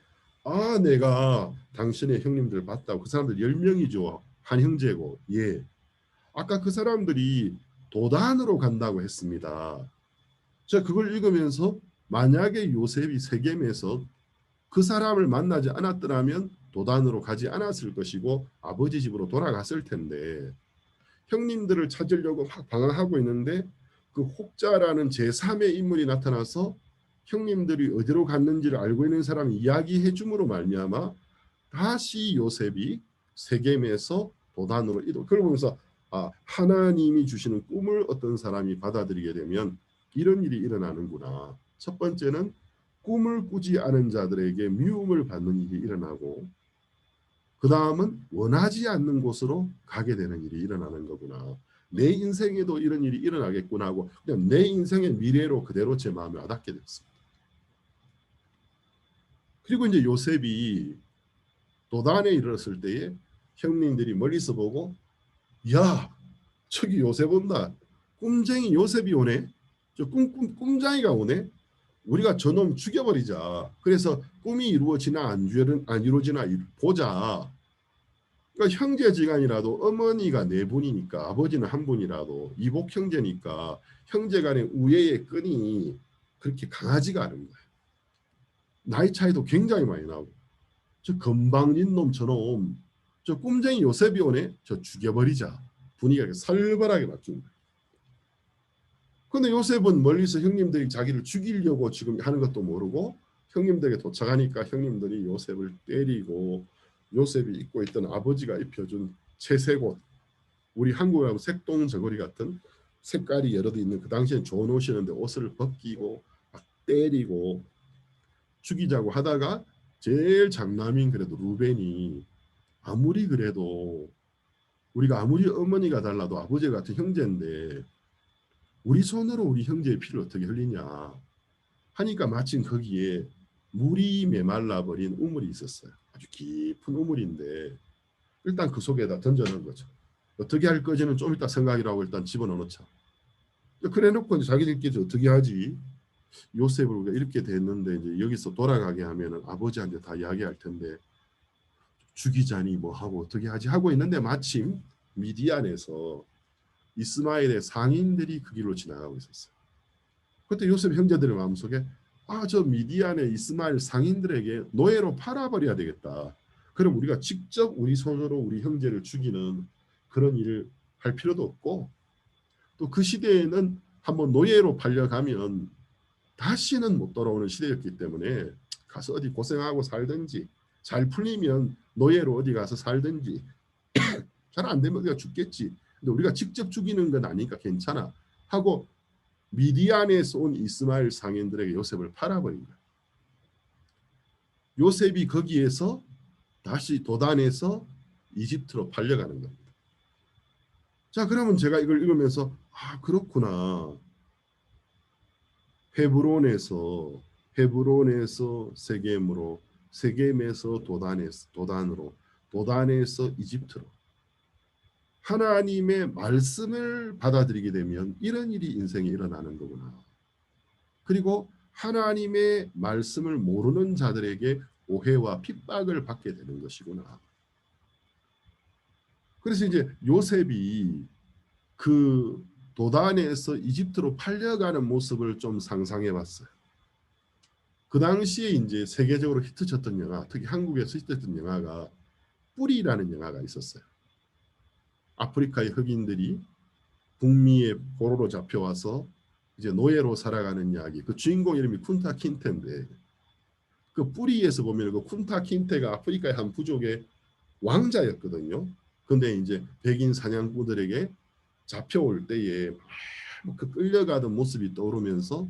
내가 당신의 형님들 봤다고. 그 사람들 10명이죠. 한 형제고. 예. 아까 그 사람들이 도단으로 간다고 했습니다. 제가 그걸 읽으면서 만약에 요셉이 세겜에서 그 사람을 만나지 않았더라면 도단으로 가지 않았을 것이고 아버지 집으로 돌아갔을 텐데 형님들을 찾으려고 막 방황하고 있는데 그 혹자라는 제3의 인물이 나타나서 형님들이 어디로 갔는지를 알고 있는 사람이 이야기해 줌으로 말미암아 다시 요셉이 세겜에서 도단으로 이동. 그걸 보면서 하나님이 주시는 꿈을 어떤 사람이 받아들이게 되면 이런 일이 일어나는구나. 첫 번째는 꿈을 꾸지 않은 자들에게 미움을 받는 일이 일어나고 그 다음은 원하지 않는 곳으로 가게 되는 일이 일어나는 거구나. 내 인생에도 이런 일이 일어나겠구나 하고 그냥 내 인생의 미래로 그대로 제 마음에 와닿게 됐습니다. 그리고 이제 요셉이 도단에 이르렀을 때에 형님들이 멀리서 보고 야 저기 요셉 온다. 꿈쟁이 요셉이 오네. 저 꿈장이가 오네. 우리가 저놈 죽여버리자. 그래서 꿈이 이루어지나 안 이루어지나 보자. 그러니까 형제지간이라도 어머니가 네 분이니까 아버지는 한 분이라도 이복 형제니까 형제간의 우애의 끈이 그렇게 강하지가 않은 거예요. 나이 차이도 굉장히 많이 나고 저 건방진 놈처럼 저 꿈쟁이 요셉이 오네. 저 죽여버리자. 분위기가 살벌하게 바뀐 거예요. 그런데 요셉은 멀리서 형님들이 자기를 죽이려고 지금 하는 것도 모르고 형님들에게 도착하니까 형님들이 요셉을 때리고 요셉이 입고 있던 아버지가 입혀준 채색옷, 우리 한국에 하면 색동저고리 같은 색깔이 여러 개 있는 그 당시엔 좋은 옷이었는데 옷을 벗기고 막 때리고 죽이자고 하다가 제일 장남인 그래도 루벤이 아무리 그래도 우리가 아무리 어머니가 달라도 아버지 같은 형제인데 우리 손으로 우리 형제의 피를 어떻게 흘리냐 하니까 마침 거기에 물이 메말라 버린 우물이 있었어요. 아주 깊은 우물인데 일단 그 속에다 던져놓은 거죠. 어떻게 할 거지는 좀 이따 생각이라고 일단 집어넣자. 그래 놓고 이제 자기들끼리 어떻게 하지? 요셉을 우리가 이렇게 됐는데 이제 여기서 돌아가게 하면은 아버지한테 다 이야기할 텐데 죽이자니 뭐 하고 어떻게 하지 하고 있는데 마침 미디안에서 이스마엘의 상인들이 그 길로 지나가고 있었어요. 그때 요셉 형제들의 마음속에 저 미디안의 이스마엘 상인들에게 노예로 팔아버려야 되겠다. 그럼 우리가 직접 우리 손으로 우리 형제를 죽이는 그런 일을 할 필요도 없고 또 그 시대에는 한번 노예로 팔려가면 다시는 못 돌아오는 시대였기 때문에 가서 어디 고생하고 살든지 잘 풀리면 노예로 어디 가서 살든지 잘 안 되면 우리가 죽겠지. 근데 우리가 직접 죽이는 건 아니니까 괜찮아 하고 미디안에서 온 이스마엘 상인들에게 요셉을 팔아버린 거야. 요셉이 거기에서 다시 도단에서 이집트로 팔려가는 겁니다. 자, 그러면 제가 이걸 읽으면서 그렇구나. 헤브론에서 세겜으로, 세겜에서 도단으로, 도단에서 이집트로 하나님의 말씀을 받아들이게 되면 이런 일이 인생에 일어나는 거구나. 그리고 하나님의 말씀을 모르는 자들에게 오해와 핍박을 받게 되는 것이구나. 그래서 이제 요셉이 그 도단에서 이집트로 팔려가는 모습을 좀 상상해 봤어요. 그 당시에 이제 세계적으로 히트쳤던 영화, 특히 한국에서 히트쳤던 영화가 뿌리라는 영화가 있었어요. 아프리카의 흑인들이 북미의 포로로 잡혀와서 이제 노예로 살아가는 이야기. 그 주인공 이름이 쿤타 킨테인데 그 뿌리에서 보면 그 쿤타 킨테가 아프리카의 한 부족의 왕자였거든요. 근데 이제 백인 사냥꾼들에게 잡혀올 때에 그 끌려가던 모습이 떠오르면서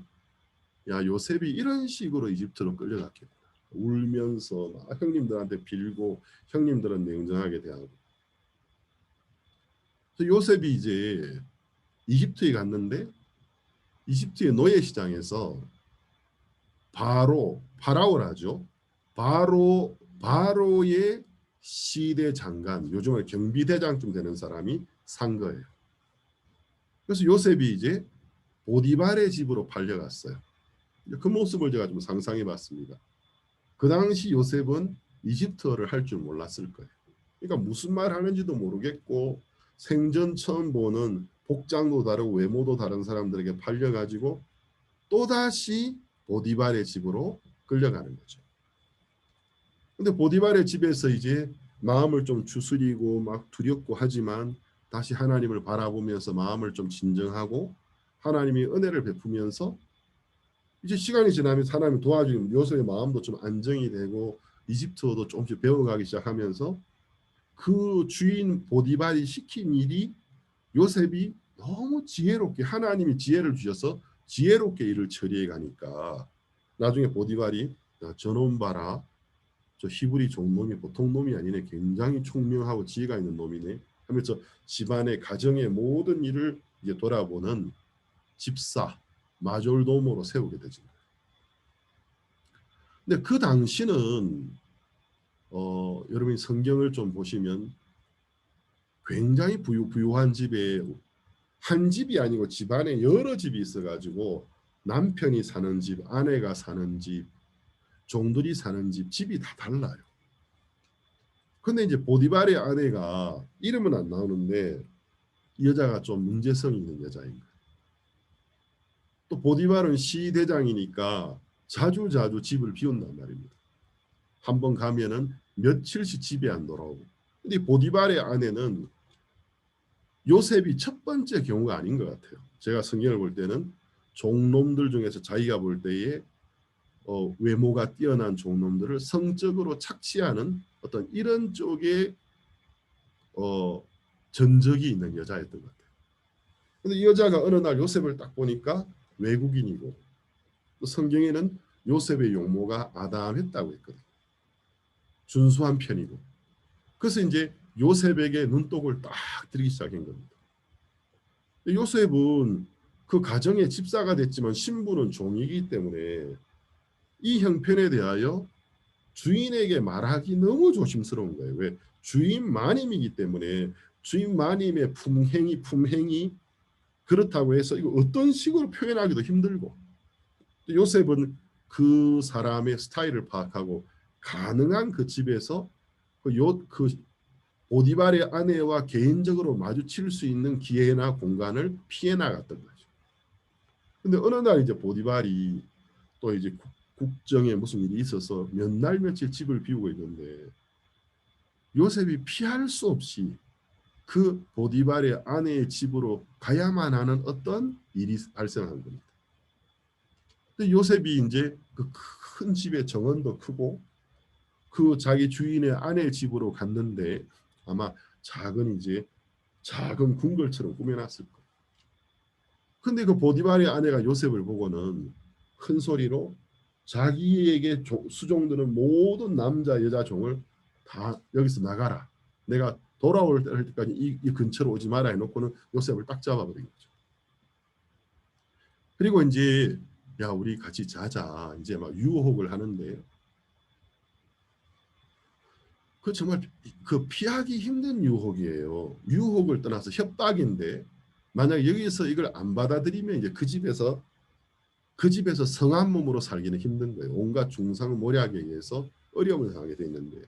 야, 요셉이 이런 식으로 이집트로 끌려갔겠구나. 울면서 막 형님들한테 빌고 형님들은 냉정하게 대하고. 그래서 요셉이 이제 이집트에 갔는데 이집트의 노예 시장에서 파라오라죠. 바로의 시대 장관, 요즘은 경비대장쯤 되는 사람이 산 거예요. 그래서 요셉이 이제 보디발의 집으로 팔려갔어요. 그 모습을 제가 좀 상상해 봤습니다. 그 당시 요셉은 이집트어를 할 줄 몰랐을 거예요. 그러니까 무슨 말 하는지도 모르겠고 생전 처음 보는 복장도 다르고 외모도 다른 사람들에게 팔려가지고 또다시 보디발의 집으로 끌려가는 거죠. 근데 보디발의 집에서 이제 마음을 좀 추스리고 막 두렵고 하지만 다시 하나님을 바라보면서 마음을 좀 진정하고 하나님이 은혜를 베푸면서 이제 시간이 지나면서 하나님이 도와주면 요셉의 마음도 좀 안정이 되고 이집트어도 조금씩 배워가기 시작하면서 그 주인 보디발이 시킨 일이 요셉이 너무 지혜롭게 하나님이 지혜를 주셔서 지혜롭게 일을 처리해 가니까 나중에 보디발이 저놈 봐라. 저 히브리 종놈이 보통 놈이 아니네. 굉장히 총명하고 지혜가 있는 놈이네. 하면서 집안의 가정의 모든 일을 이제 돌아보는 집사 마졸도모로 세우게 되죠. 근데 그 당시는 여러분이 성경을 좀 보시면 굉장히 부유한 집에 한 집이 아니고 집안에 여러 집이 있어가지고 남편이 사는 집, 아내가 사는 집, 종들이 사는 집, 집이 다 달라요. 근데 이제 보디발의 아내가 이름은 안 나오는데 이 여자가 좀 문제성이 있는 여자인 거예요. 또 보디발은 시대장이니까 자주 집을 비운단 말입니다. 한번 가면은 며칠씩 집에 안 돌아오고. 근데 보디발의 아내는 요셉이 첫 번째 경우가 아닌 것 같아요. 제가 성경을 볼 때는 종놈들 중에서 자기가 볼 때에 외모가 뛰어난 종놈들을 성적으로 착취하는 어떤 이런 쪽에 전적이 있는 여자였던 것 같아요. 근데 이 여자가 어느 날 요셉을 딱 보니까 외국인이고 또 성경에는 요셉의 용모가 아담했다고 했거든요. 준수한 편이고. 그래서 이제 요셉에게 눈독을 딱 들이기 시작한 겁니다. 요셉은 그 가정의 집사가 됐지만 신부는 종이기 때문에 이 형편에 대하여 주인에게 말하기 너무 조심스러운 거예요. 왜? 주인 마님이기 때문에 주인 마님의 품행이 그렇다고 해서 이거 어떤 식으로 표현하기도 힘들고 요셉은 그 사람의 스타일을 파악하고 가능한 그 집에서 그 보디발의 아내와 개인적으로 마주칠 수 있는 기회나 공간을 피해 나갔던 거죠. 근데 어느 날 이제 보디발이 또 이제 국정에 무슨 일이 있어서 몇 날 며칠 집을 비우고 있는데 요셉이 피할 수 없이 그 보디발의 아내의 집으로 가야만 하는 어떤 일이 발생한 겁니다. 근데 요셉이 이제 그 큰 집의 정원도 크고 그 자기 주인의 아내의 집으로 갔는데 아마 작은 궁궐처럼 꾸며놨을 거예요. 근데 그 보디발의 아내가 요셉을 보고는 큰 소리로 자기에게 수종드는 모든 남자 여자 종을 다 여기서 나가라. 내가 돌아올 때까지 이 근처로 오지 마라 해놓고는 요셉을 딱 잡아버린 거죠. 그리고 이제 야 우리 같이 자자 이제 막 유혹을 하는데 그 정말 그 피하기 힘든 유혹이에요. 유혹을 떠나서 협박인데 만약 여기서 이걸 안 받아들이면 이제 그 집에서 성한 몸으로 살기는 힘든 거예요. 온갖 중상모략에 의해서 어려움을 당하게 돼 있는데.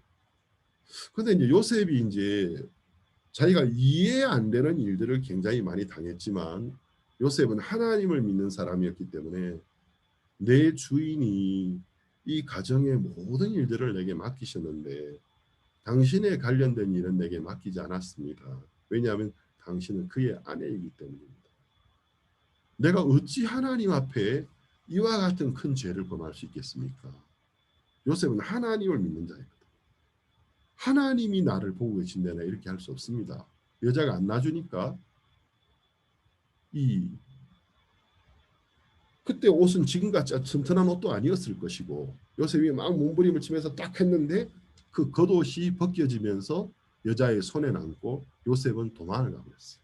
근데 이제 요셉이 이제 자기가 이해 안 되는 일들을 굉장히 많이 당했지만 요셉은 하나님을 믿는 사람이었기 때문에 내 주인이 이 가정의 모든 일들을 내게 맡기셨는데 당신에 관련된 일은 내게 맡기지 않았습니다. 왜냐하면 당신은 그의 아내이기 때문입니다. 내가 어찌 하나님 앞에 이와 같은 큰 죄를 범할 수 있겠습니까? 요셉은 하나님을 믿는 자예요. 하나님이 나를 보고 계신데 내가 이렇게 할 수 없습니다. 여자가 안 놔주니까 그때 옷은 지금같이 튼튼한 옷도 아니었을 것이고 요셉이 막 몸부림을 치면서 딱 했는데 그 겉옷이 벗겨지면서 여자의 손에 남고 요셉은 도망을 가버렸어요.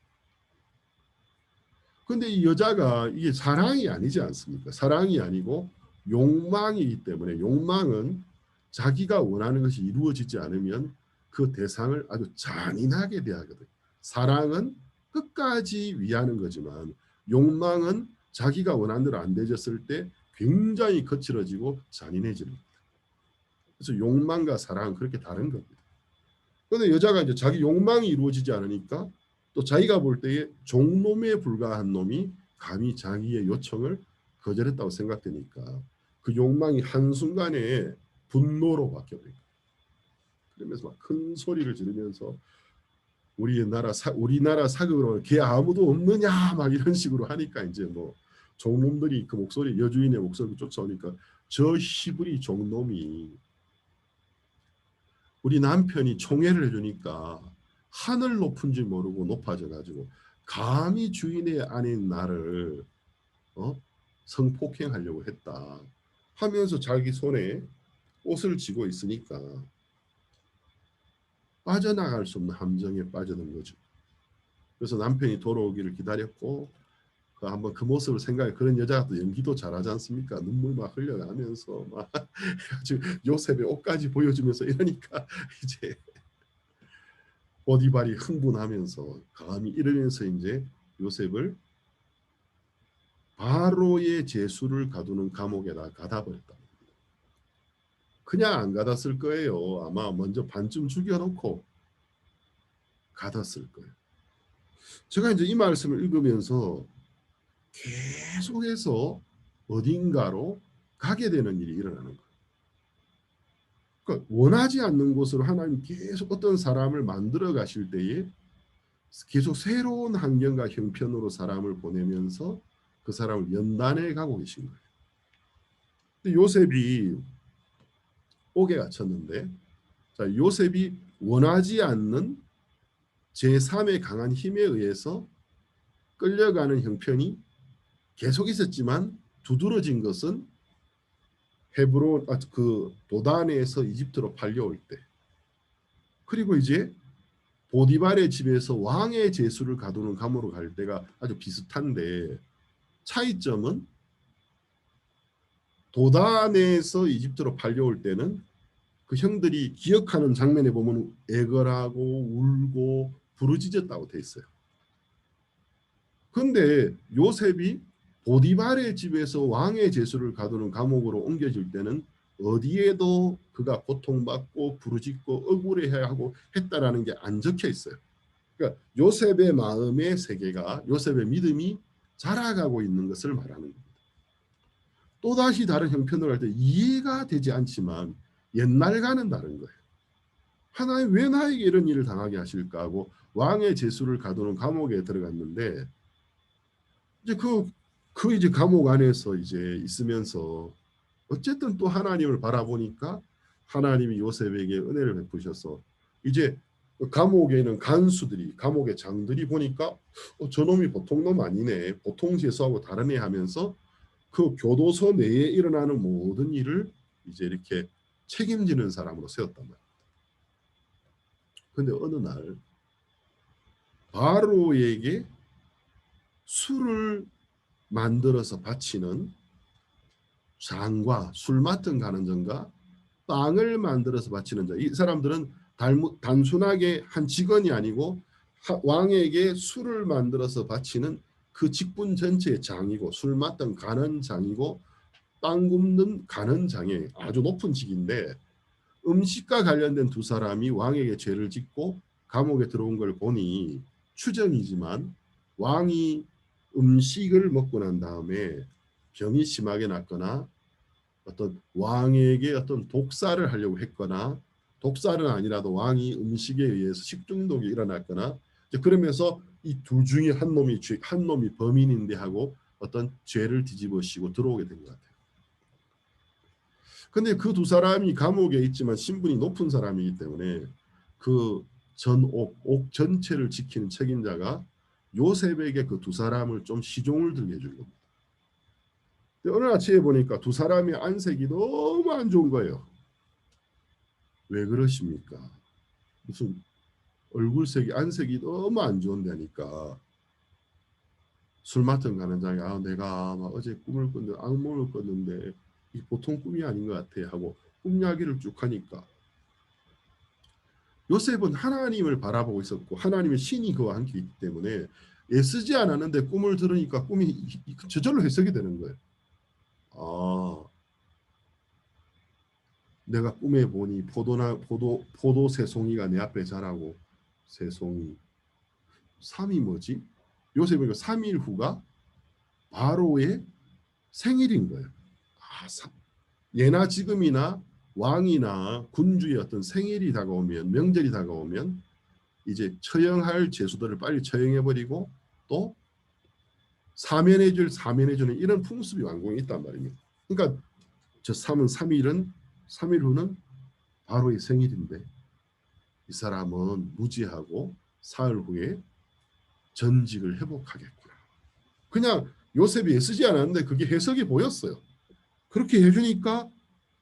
그런데 이 여자가 이게 사랑이 아니지 않습니까? 사랑이 아니고 욕망이기 때문에 욕망은 자기가 원하는 것이 이루어지지 않으면 그 대상을 아주 잔인하게 대하거든요. 사랑은 끝까지 위하는 거지만 욕망은 자기가 원하는 대로 안 되졌을 때 굉장히 거칠어지고 잔인해지는 겁니다. 그래서 욕망과 사랑은 그렇게 다른 겁니다. 그런데 여자가 이제 자기 욕망이 이루어지지 않으니까 또 자기가 볼 때에 종놈에 불과한 놈이 감히 자기의 요청을 거절했다고 생각되니까 그 욕망이 한순간에 분노로 바뀌어버린 거예요. 그러면서 막 큰 소리를 지르면서 우리나라 사극으로 걔 아무도 없느냐 막 이런 식으로 하니까 이제 뭐 종놈들이 그 목소리 여주인의 목소리 쫓아오니까 저 시부리 종놈이 우리 남편이 총애를 해주니까 하늘 높은 줄 모르고 높아져 가지고 감히 주인의 아닌 나를 성폭행하려고 했다 하면서 자기 손에 옷을 쥐고 있으니까 빠져나갈 수 없는 함정에 빠져든 거죠. 그래서 남편이 돌아오기를 기다렸고 한번 그 모습을 생각해. 그런 여자가 또 연기도 잘하지 않습니까? 눈물 막 흘려가면서 막 요셉의 옷까지 보여주면서 이러니까 이제 보디발이 흥분하면서 감히 이러면서 이제 요셉을 바로의 제수를 가두는 감옥에다 가다 버렸다. 그냥 안 가뒀을 거예요. 아마 먼저 반쯤 죽여놓고 가뒀을 거예요. 제가 이제 이 말씀을 읽으면서 계속해서 어딘가로 가게 되는 일이 일어나는 거예요. 그러니까 원하지 않는 곳으로 하나님 계속 어떤 사람을 만들어 가실 때에 계속 새로운 환경과 형편으로 사람을 보내면서 그 사람을 연단해 가고 계신 거예요. 근데 요셉이 옥에 갇혔는데 자, 요셉이 원하지 않는 제3의 강한 힘에 의해서 끌려가는 형편이 계속 있었지만 두드러진 것은 헤브론 그 도단에서 이집트로 팔려올 때 그리고 이제 보디발의 집에서 왕의 제수를 가두는 감으로 갈 때가 아주 비슷한데 차이점은 도단에서 이집트로 팔려올 때는 그 형들이 기억하는 장면에 보면 애걸하고 울고 부르짖었다고 돼 있어요. 그런데 요셉이 보디발의 집에서 왕의 제수를 가두는 감옥으로 옮겨질 때는 어디에도 그가 고통받고 부르짖고 억울해야 하고 했다라는 게 안 적혀 있어요. 그러니까 요셉의 마음의 세계가 요셉의 믿음이 자라가고 있는 것을 말하는 겁니다. 또다시 다른 형편으로 할 때 이해가 되지 않지만 옛날과는 다른 거예요. 하나님 왜 나에게 이런 일을 당하게 하실까 하고 왕의 제수를 가두는 감옥에 들어갔는데 이제 그 이제 감옥 안에서 이제 있으면서 어쨌든 또 하나님을 바라보니까 하나님이 요셉에게 은혜를 베푸셔서 이제 감옥에는 간수들이 감옥의 장들이 보니까 저놈이 보통 놈 아니네. 보통 제수하고 다르네 하면서 그 교도소 내에 일어나는 모든 일을 이제 이렇게 책임지는 사람으로 세웠단 말이에요. 근데 어느 날 바로에게 술을 만들어서 바치는 장과 술 맡은 간원장과 빵을 만들어서 바치는 자. 이 사람들은 단순하게 한 직원이 아니고 왕에게 술을 만들어서 바치는 그 직분 전체의 장이고 술 맡은 간원장이고 빵 굽는 간원장의 아주 높은 직인데 음식과 관련된 두 사람이 왕에게 죄를 짓고 감옥에 들어온 걸 보니 추정이지만 왕이 음식을 먹고 난 다음에 병이 심하게 났거나 어떤 왕에게 어떤 독사를 하려고 했거나 독사는 아니라도 왕이 음식에 의해서 식중독이 일어났거나 그러면서 이 둘 중에 한 놈이 범인인데 하고 어떤 죄를 뒤집어씌고 들어오게 된 것 같아요. 근데 그 두 사람이 감옥에 있지만 신분이 높은 사람이기 때문에 그 옥 전체를 지키는 책임자가 요셉에게 그 두 사람을 좀 시종을 들게 해준 겁니다. 어느 아침에 보니까 두 사람의 안색이 너무 안 좋은 거예요. 왜 그러십니까? 무슨 얼굴색이 안색이 너무 안 좋은데니까 술 맡은 간원장이 내가 어제 꿈을 꿨는데 악몽을 꿨는데 이 보통 꿈이 아닌 것 같아 하고 꿈 이야기를 쭉 하니까 요셉은 하나님을 바라보고 있었고 하나님의 신이 그와 함께 있기 때문에 애쓰지 않았는데 꿈을 들으니까 꿈이 저절로 해석이 되는 거예요. 내가 꿈에 보니 포도 새송이가 내 앞에 자라고 새송이 3이 뭐지? 요셉이 3일 후가 바로의 생일인 거예요. 예나 지금이나 왕이나 군주의 어떤 생일이 다가오면 명절이 다가오면 이제 처형할 죄수들을 빨리 처형해버리고 또 사면해주는 이런 풍습이 왕궁에 있단 말입니다. 그러니까 저 3일은 3일 후는 바로의 생일인데 이 사람은 무지하고 사흘 후에 전직을 회복하겠구나. 그냥 요셉이 애쓰지 않았는데 그게 해석이 보였어요. 그렇게 해주니까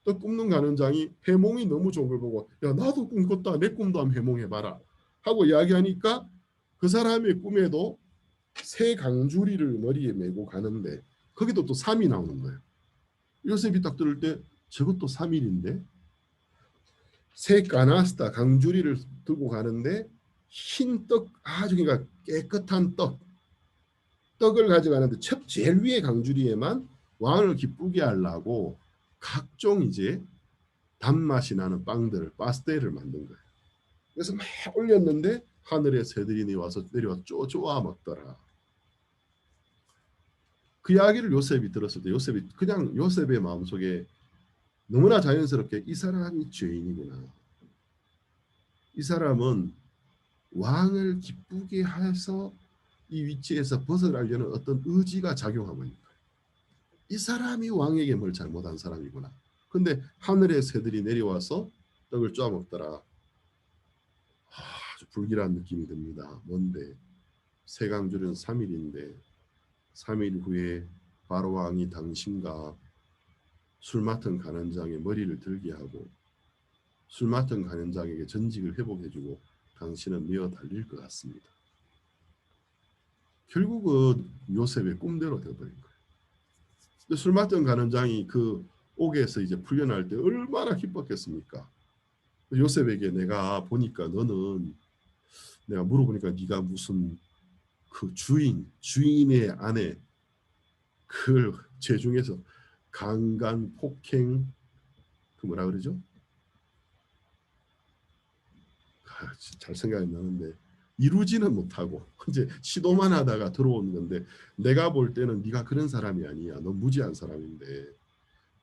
또 꿈는 간원장이 해몽이 너무 좋은 걸 보고 야 나도 꿈 꿨다 내 꿈도 한번 해몽해봐라 하고 이야기하니까 그 사람의 꿈에도 새 강주리를 머리에 메고 가는데 거기도 또 3이 나오는 거예요. 요셉이 딱 들을 때 저것도 3일인데 새 까나스타 강주리를 들고 가는데 흰 떡 아주 그러니까 깨끗한 떡을 가져가는데 제일 위에 강주리에만 왕을 기쁘게 하려고 각종 이제 단맛이 나는 빵들을 파스텔을 만든 거예요. 그래서 막 올렸는데 하늘의 새들이 내려와서 쪼쪼아 먹더라. 그 이야기를 요셉이 들었을 때 요셉의 마음속에 너무나 자연스럽게 이 사람이 죄인이구나. 이 사람은 왕을 기쁘게 해서 이 위치에서 벗어나려는 어떤 의지가 작용하고 있는 거예요. 이 사람이 왕에게 뭘 잘못한 사람이구나. 근데 하늘의 새들이 내려와서 떡을 쪼아 먹더라. 아주 불길한 느낌이 듭니다. 뭔데? 세강주는 3일인데 3일 후에 바로 왕이 당신과 술 맡은 간원장의 머리를 들게 하고 술 맡은 간원장에게 전직을 회복해주고 당신은 메어 달릴 것 같습니다. 결국은 요셉의 꿈대로 되어버린 거예요. 술 맡은 간원장이 그 옥에서 이제 풀려날 때 얼마나 기뻤겠습니까? 요셉에게 내가 보니까 너는 내가 물어보니까 네가 무슨 그 주인의 아내 그 죄 중에서 강간, 폭행, 그 뭐라 그러죠? 잘 생각이 나는데 이루지는 못하고 이제 시도만 하다가 들어오는 건데 내가 볼 때는 네가 그런 사람이 아니야. 너 무지한 사람인데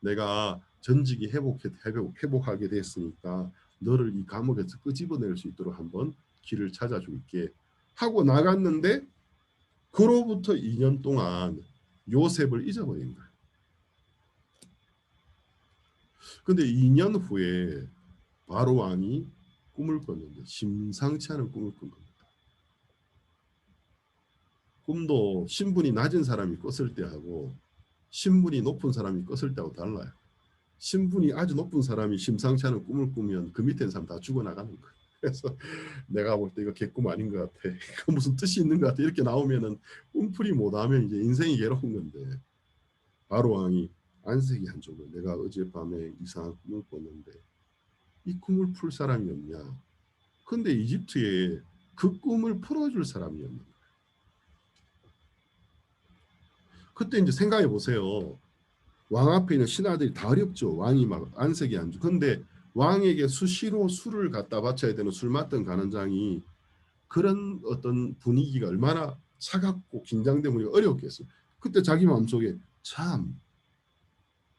내가 전직이 회복하게 됐으니까 너를 이 감옥에서 끄집어낼 수 있도록 한번 길을 찾아줄게 하고 나갔는데 그로부터 2년 동안 요셉을 잊어버린 거야. 근데 2년 후에 바로 왕이 꿈을 꿨는데 심상치 않은 꿈을 꾼 겁니다. 꿈도 신분이 낮은 사람이 꿨을 때하고 신분이 높은 사람이 꿨을 때하고 달라요. 신분이 아주 높은 사람이 심상치 않은 꿈을 꾸면 그 밑에 있는 사람 다 죽어나가는 거예요. 그래서 내가 볼 때 이거 개꿈 아닌 것 같아. 이거 무슨 뜻이 있는 것 같아. 이렇게 나오면은 꿈풀이 못하면 이제 인생이 괴로운 건데 바로 왕이 안색이 한 쪽을 내가 어젯밤에 이상한 꿈을 꿨는데 이 꿈을 풀 사람이 없냐. 근데 이집트에 그 꿈을 풀어줄 사람이 없는 거예요. 그때 이제 생각해 보세요. 왕 앞에 있는 신하들이 다 어렵죠. 왕이 막 안색이 안 좋. 근데 왕에게 수시로 술을 갖다 바쳐야 되는 술 맡던 간원장이 그런 어떤 분위기가 얼마나 차갑고 긴장된 분위기가 어렵겠어요. 그때 자기 마음속에 참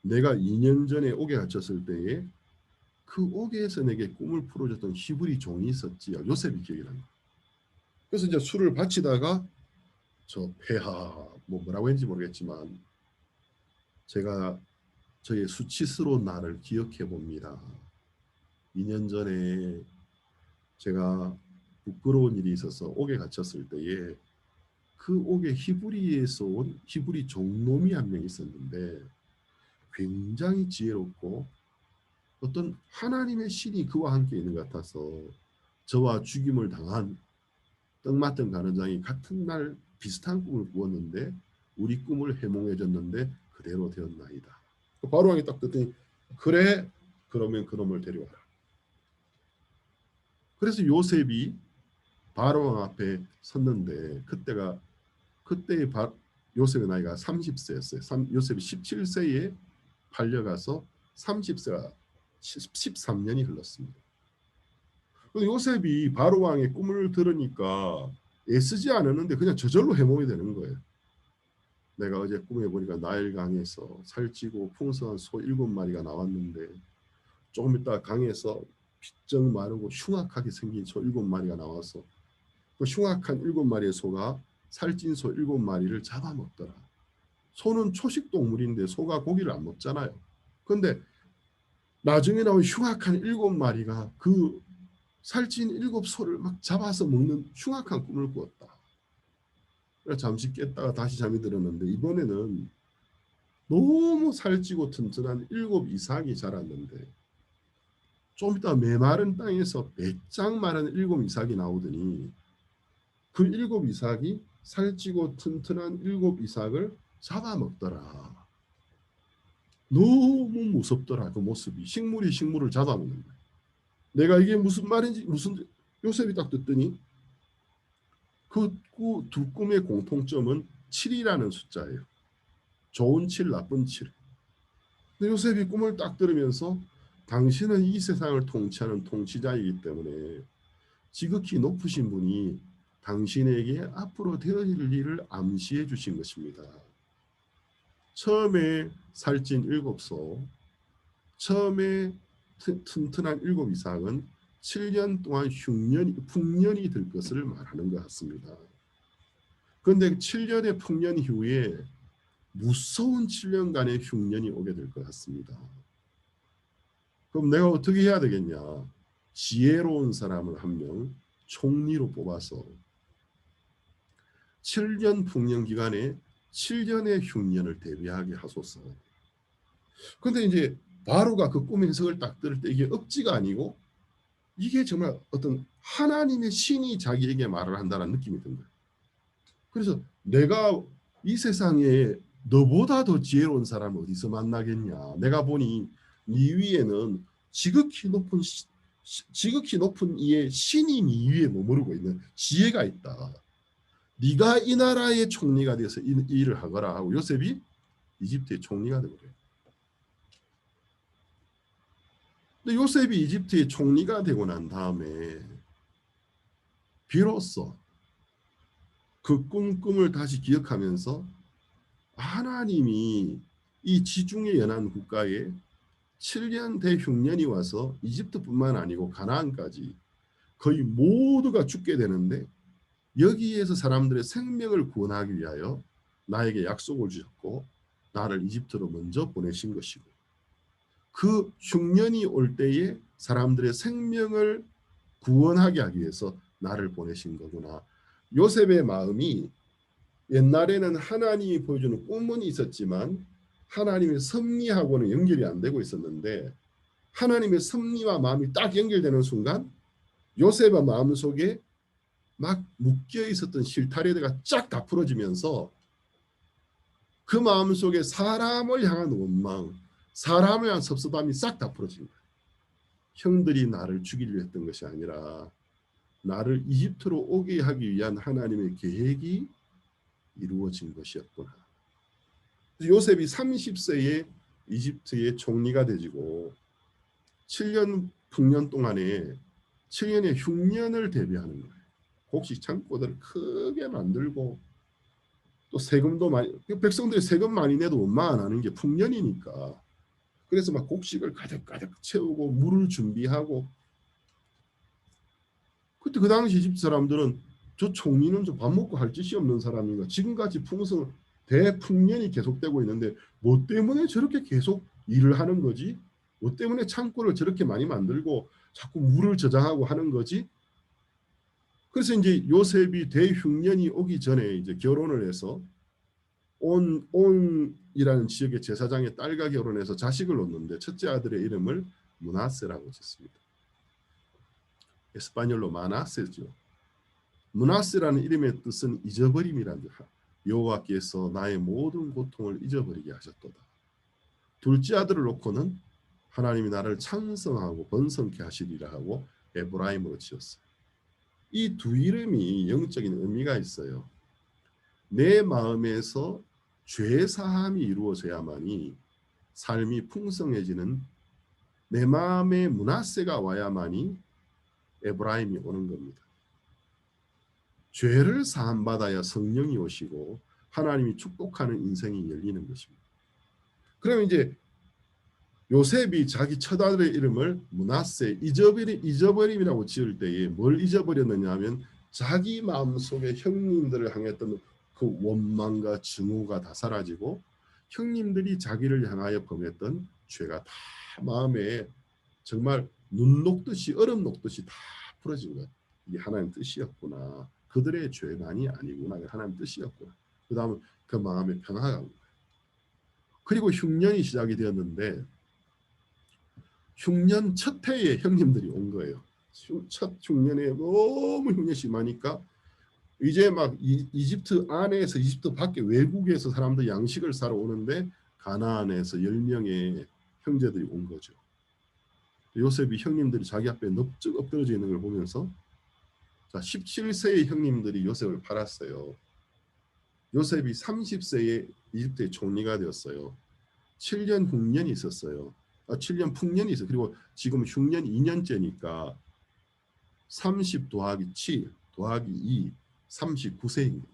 내가 2년 전에 옥에 갇혔을 때에 그 옥에서 내게 꿈을 풀어줬던 히브리 종이 있었지. 요셉이 기억이 납니다. 그래서 이제 술을 바치다가 저 폐하 뭐 뭐라고 했는지 모르겠지만 제가 저의 수치스러운 나를 기억해 봅니다. 2년 전에 제가 부끄러운 일이 있어서 옥에 갇혔을 때에 그 옥에 히브리에서 온 히브리 종놈이 한 명 있었는데 굉장히 지혜롭고 어떤 하나님의 신이 그와 함께 있는 것 같아서 저와 죽임을 당한 떡 맞던 간원장이 같은 날 비슷한 꿈을 꾸었는데 우리 꿈을 해몽해줬는데 그대로 되었나이다. 바로 왕이 딱 듣더니 그래 그러면 그놈을 데려와라. 그래서 요셉이 바로 왕 앞에 섰는데 그때의 요셉의 나이가 30세였어요. 요셉이 17세에 팔려가서 30세가 13년이 흘렀습니다. 요셉이 바로 왕의 꿈을 들으니까 애쓰지 않았는데 그냥 저절로 해몽이 되는 거예요. 내가 어제 꿈에 보니까 나일 강에서 살찌고 풍성한 소 7마리가 나왔는데 조금 있다 강에서 비쩍 마르고 흉악하게 생긴 소 7마리가 나와서 그 흉악한 7마리의 소가 살찐 소 7마리를 잡아먹더라. 소는 초식 동물인데 소가 고기를 안 먹잖아요. 그런데 나중에 나온 흉악한 7마리가 그 살찐 7소를 막 잡아서 먹는 흉악한 꿈을 꾸었다. 그래서 잠시 깼다가 다시 잠이 들었는데 이번에는 너무 살찌고 튼튼한 7 이삭이 자랐는데 좀 이따 메마른 땅에서 배짱 마른 7 이삭이 나오더니 그 7 이삭이 살찌고 튼튼한 7 이삭을 잡아먹더라. 너무 무섭더라. 그 모습이. 식물이 식물을 잡아먹는 거야. 내가 이게 무슨 말인지 요셉이 딱 듣더니 그 두 꿈의 공통점은 7이라는 숫자예요. 좋은 7, 나쁜 7. 근데 요셉이 꿈을 딱 들으면서 당신은 이 세상을 통치하는 통치자이기 때문에 지극히 높으신 분이 당신에게 앞으로 되어질 일을 암시해 주신 것입니다. 처음에 살찐 7소, 처음에 튼튼한 7 이상은 7년 동안 풍년이 될 것을 말하는 것 같습니다. 그런데 7년의 풍년 이후에 무서운 7년간의 흉년이 오게 될 것 같습니다. 그럼 내가 어떻게 해야 되겠냐? 지혜로운 사람을 한 명 총리로 뽑아서 7년 풍년 기간에 7년의 흉년을 대비하게 하소서. 그런데 이제 바로가 그 꿈의 해석을 딱 들을 때 이게 억지가 아니고 이게 정말 어떤 하나님의 신이 자기에게 말을 한다는 느낌이 든 거예요. 그래서 내가 이 세상에 너보다 더 지혜로운 사람을 어디서 만나겠냐. 내가 보니 네 위에는 지극히 높은 이의 신이 네 위에 머무르고 있는 지혜가 있다. 네가 이 나라의 총리가 되어서 이 일을 하거라. 하고 요셉이 이집트의 총리가 되버려요. 근데 요셉이 이집트의 총리가 되고 난 다음에 비로소 그 꿈을 다시 기억하면서 하나님이 이 지중해 연안 국가에 7년 대흉년이 와서 이집트뿐만 아니고 가나안까지 거의 모두가 죽게 되는데 여기에서 사람들의 생명을 구원하기 위하여 나에게 약속을 주셨고 나를 이집트로 먼저 보내신 것이고 그 흉년이 올 때에 사람들의 생명을 구원하게 하기 위해서 나를 보내신 거구나. 요셉의 마음이 옛날에는 하나님이 보여주는 꿈은 있었지만 하나님의 섭리하고는 연결이 안 되고 있었는데 하나님의 섭리와 마음이 딱 연결되는 순간 요셉의 마음속에 막 묶여 있었던 실타래가 쫙 다 풀어지면서 그 마음속에 사람을 향한 원망, 사람을 향한 섭섭함이 싹 다 풀어진 거예요. 형들이 나를 죽이려 했던 것이 아니라 나를 이집트로 오게 하기 위한 하나님의 계획이 이루어진 것이었구나. 요셉이 30세에 이집트의 총리가 되지고 7년 풍년 동안에 7년의 흉년을 대비하는 거예요. 곡식 창고들을 크게 만들고 또 세금도 많이, 백성들이 세금 많이 내도 원망 안 하는 게 풍년이니까 그래서 막 곡식을 가득가득 채우고 물을 준비하고 그때 그 당시 이집트 사람들은 저 총리는 저 밥 먹고 할 짓이 없는 사람인가 지금같이 풍성 대풍년이 계속되고 있는데 뭐 때문에 저렇게 계속 일을 하는 거지? 뭐 때문에 창고를 저렇게 많이 만들고 자꾸 물을 저장하고 하는 거지? 그래서 이제 요셉이 대흉년이 오기 전에 이제 결혼을 해서 온이라는 지역의 제사장의 딸과 결혼해서 자식을 얻는데 첫째 아들의 이름을 므낫세라고 짓습니다. 에스파뇰로 마나세죠. 므낫세라는 이름의 뜻은 잊어버림이라는 뜻. 여호와께서 나의 모든 고통을 잊어버리게 하셨도다. 둘째 아들을 놓고는 하나님이 나를 창성하고 번성케 하시리라 하고 에브라임으로 지었어요. 이 두 이름이 영적인 의미가 있어요. 내 마음에서 죄 사함이 이루어져야만이 삶이 풍성해지는 내 마음에 므낫세가 와야만이 에브라임이 오는 겁니다. 죄를 사함받아야 성령이 오시고 하나님이 축복하는 인생이 열리는 것입니다. 그러면 이제 요셉이 자기 첫 아들의 이름을 므낫세 잊어버림이라고 지을 때에 뭘 잊어버렸느냐 하면 자기 마음속에 형님들을 향했던 그 원망과 증오가 다 사라지고 형님들이 자기를 향하여 범했던 죄가 다 마음에 정말 눈 녹듯이 얼음 녹듯이 다 풀어진 거예요. 이게 하나님 뜻이었구나. 그들의 죄만이 아니구나. 하나님 뜻이었구나. 그 다음에 그 마음에 평화가 온 거예요. 그리고 흉년이 시작이 되었는데 흉년 첫 해에 형님들이 온 거예요. 첫 흉년에 너무 흉년이 심하니까 이제 막 이집트 안에서 이집트 밖에 외국에서 사람들 양식을 사러 오는데 가나안에서 10명의 형제들이 온 거죠. 요셉이 형님들이 자기 앞에 넙죽 엎드러져 있는 걸 보면서 자 17세의 형님들이 요셉을 팔았어요. 요셉이 30세에 이집트의 총리가 되었어요. 7년 흉년이 있었어요. 7년 풍년이 있어요. 그리고 지금 흉년 2년째니까 30 더하기 7 더하기 2 39세입니다.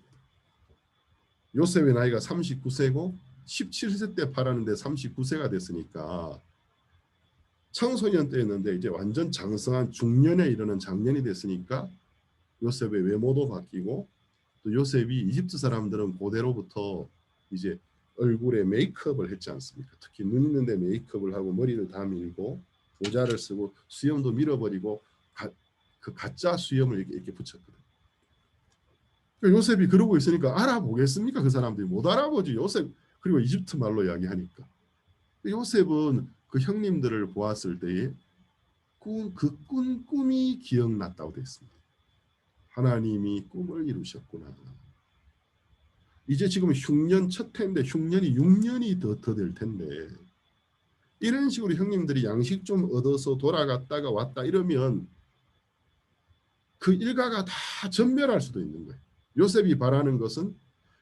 요셉의 나이가 39세고 17세 때 팔았는데 39세가 됐으니까 청소년 때였는데 이제 완전 장성한 중년에 이르는 장년이 됐으니까 요셉의 외모도 바뀌고 또 요셉이 이집트 사람들은 고대로부터 이제 얼굴에 메이크업을 했지 않습니까? 특히 눈 있는데 메이크업을 하고 머리를 다 밀고 모자를 쓰고 수염도 밀어버리고 그 가짜 수염을 이렇게 붙였거든. 그러니까 요셉이 그러고 있으니까 알아보겠습니까? 그 사람들이 못 알아보지. 요셉 그리고 이집트 말로 이야기하니까. 요셉은 그 형님들을 보았을 때에 그 꿈이 기억났다고 되어 있습니다. 하나님이 꿈을 이루셨구나. 이제 지금 흉년 첫 해인데 흉년이 6년이 더 될 텐데 이런 식으로 형님들이 양식 좀 얻어서 돌아갔다가 왔다 이러면 그 일가가 다 전멸할 수도 있는 거예요. 요셉이 바라는 것은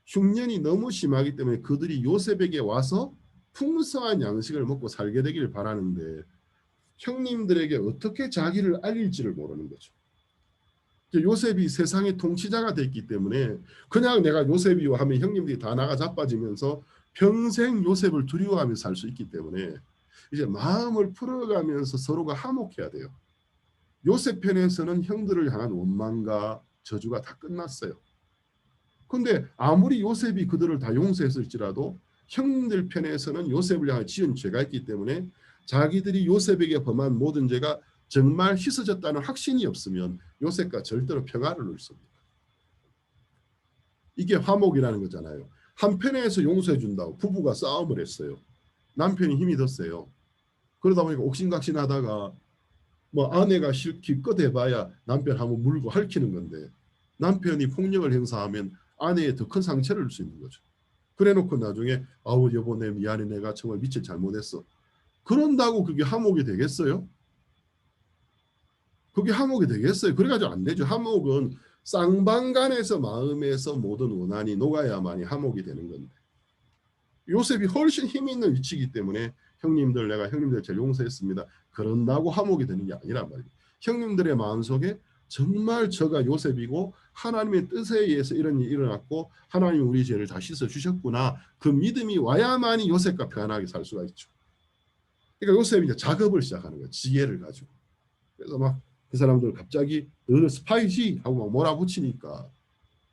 흉년이 너무 심하기 때문에 그들이 요셉에게 와서 풍성한 양식을 먹고 살게 되기를 바라는데 형님들에게 어떻게 자기를 알릴지를 모르는 거죠. 요셉이 세상의 통치자가 됐기 때문에 그냥 내가 요셉이요 하면 형님들이 다 나가 자빠지면서 평생 요셉을 두려워하며 살 수 있기 때문에 이제 마음을 풀어가면서 서로가 화목해야 돼요. 요셉 편에서는 형들을 향한 원망과 저주가 다 끝났어요. 근데 아무리 요셉이 그들을 다 용서했을지라도 형들 편에서는 요셉을 향해 지은 죄가 있기 때문에 자기들이 요셉에게 범한 모든 죄가 정말 씻어졌다는 확신이 없으면 요셉과 절대로 평화를 누립니다. 이게 화목이라는 거잖아요. 한편에서 용서해 준다고 부부가 싸움을 했어요. 남편이 힘이 더 세요. 그러다 보니까 옥신각신하다가 뭐 아내가 기껏 해봐야 남편 한번 물고 핥히는 건데 남편이 폭력을 행사하면 아내에 더 큰 상처를 줄 수 있는 거죠. 그래놓고 나중에 아우 여보 내 미안해 내가 정말 미칠 잘못했어. 그런다고 그게 화목이 되겠어요? 그게 화목이 되겠어요? 그래가지고 안 되죠. 화목은 쌍방간에서 마음에서 모든 원한이 녹아야만이 화목이 되는 건데 요셉이 훨씬 힘이 있는 위치이기 때문에 형님들 내가 형님들 제일 용서했습니다. 그런다고 화목이 되는 게 아니란 말이에요. 형님들의 마음속에 정말 저가 요셉이고 하나님의 뜻에 의해서 이런 일이 일어났고 하나님 우리 죄를 다 씻어주셨구나. 그 믿음이 와야만이 요셉과 편안하게 살 수가 있죠. 그러니까 요셉이 이제 작업을 시작하는 거예요. 지혜를 가지고. 그래서 막 그 사람들 갑자기 너는 스파이지 하고 막 몰아붙이니까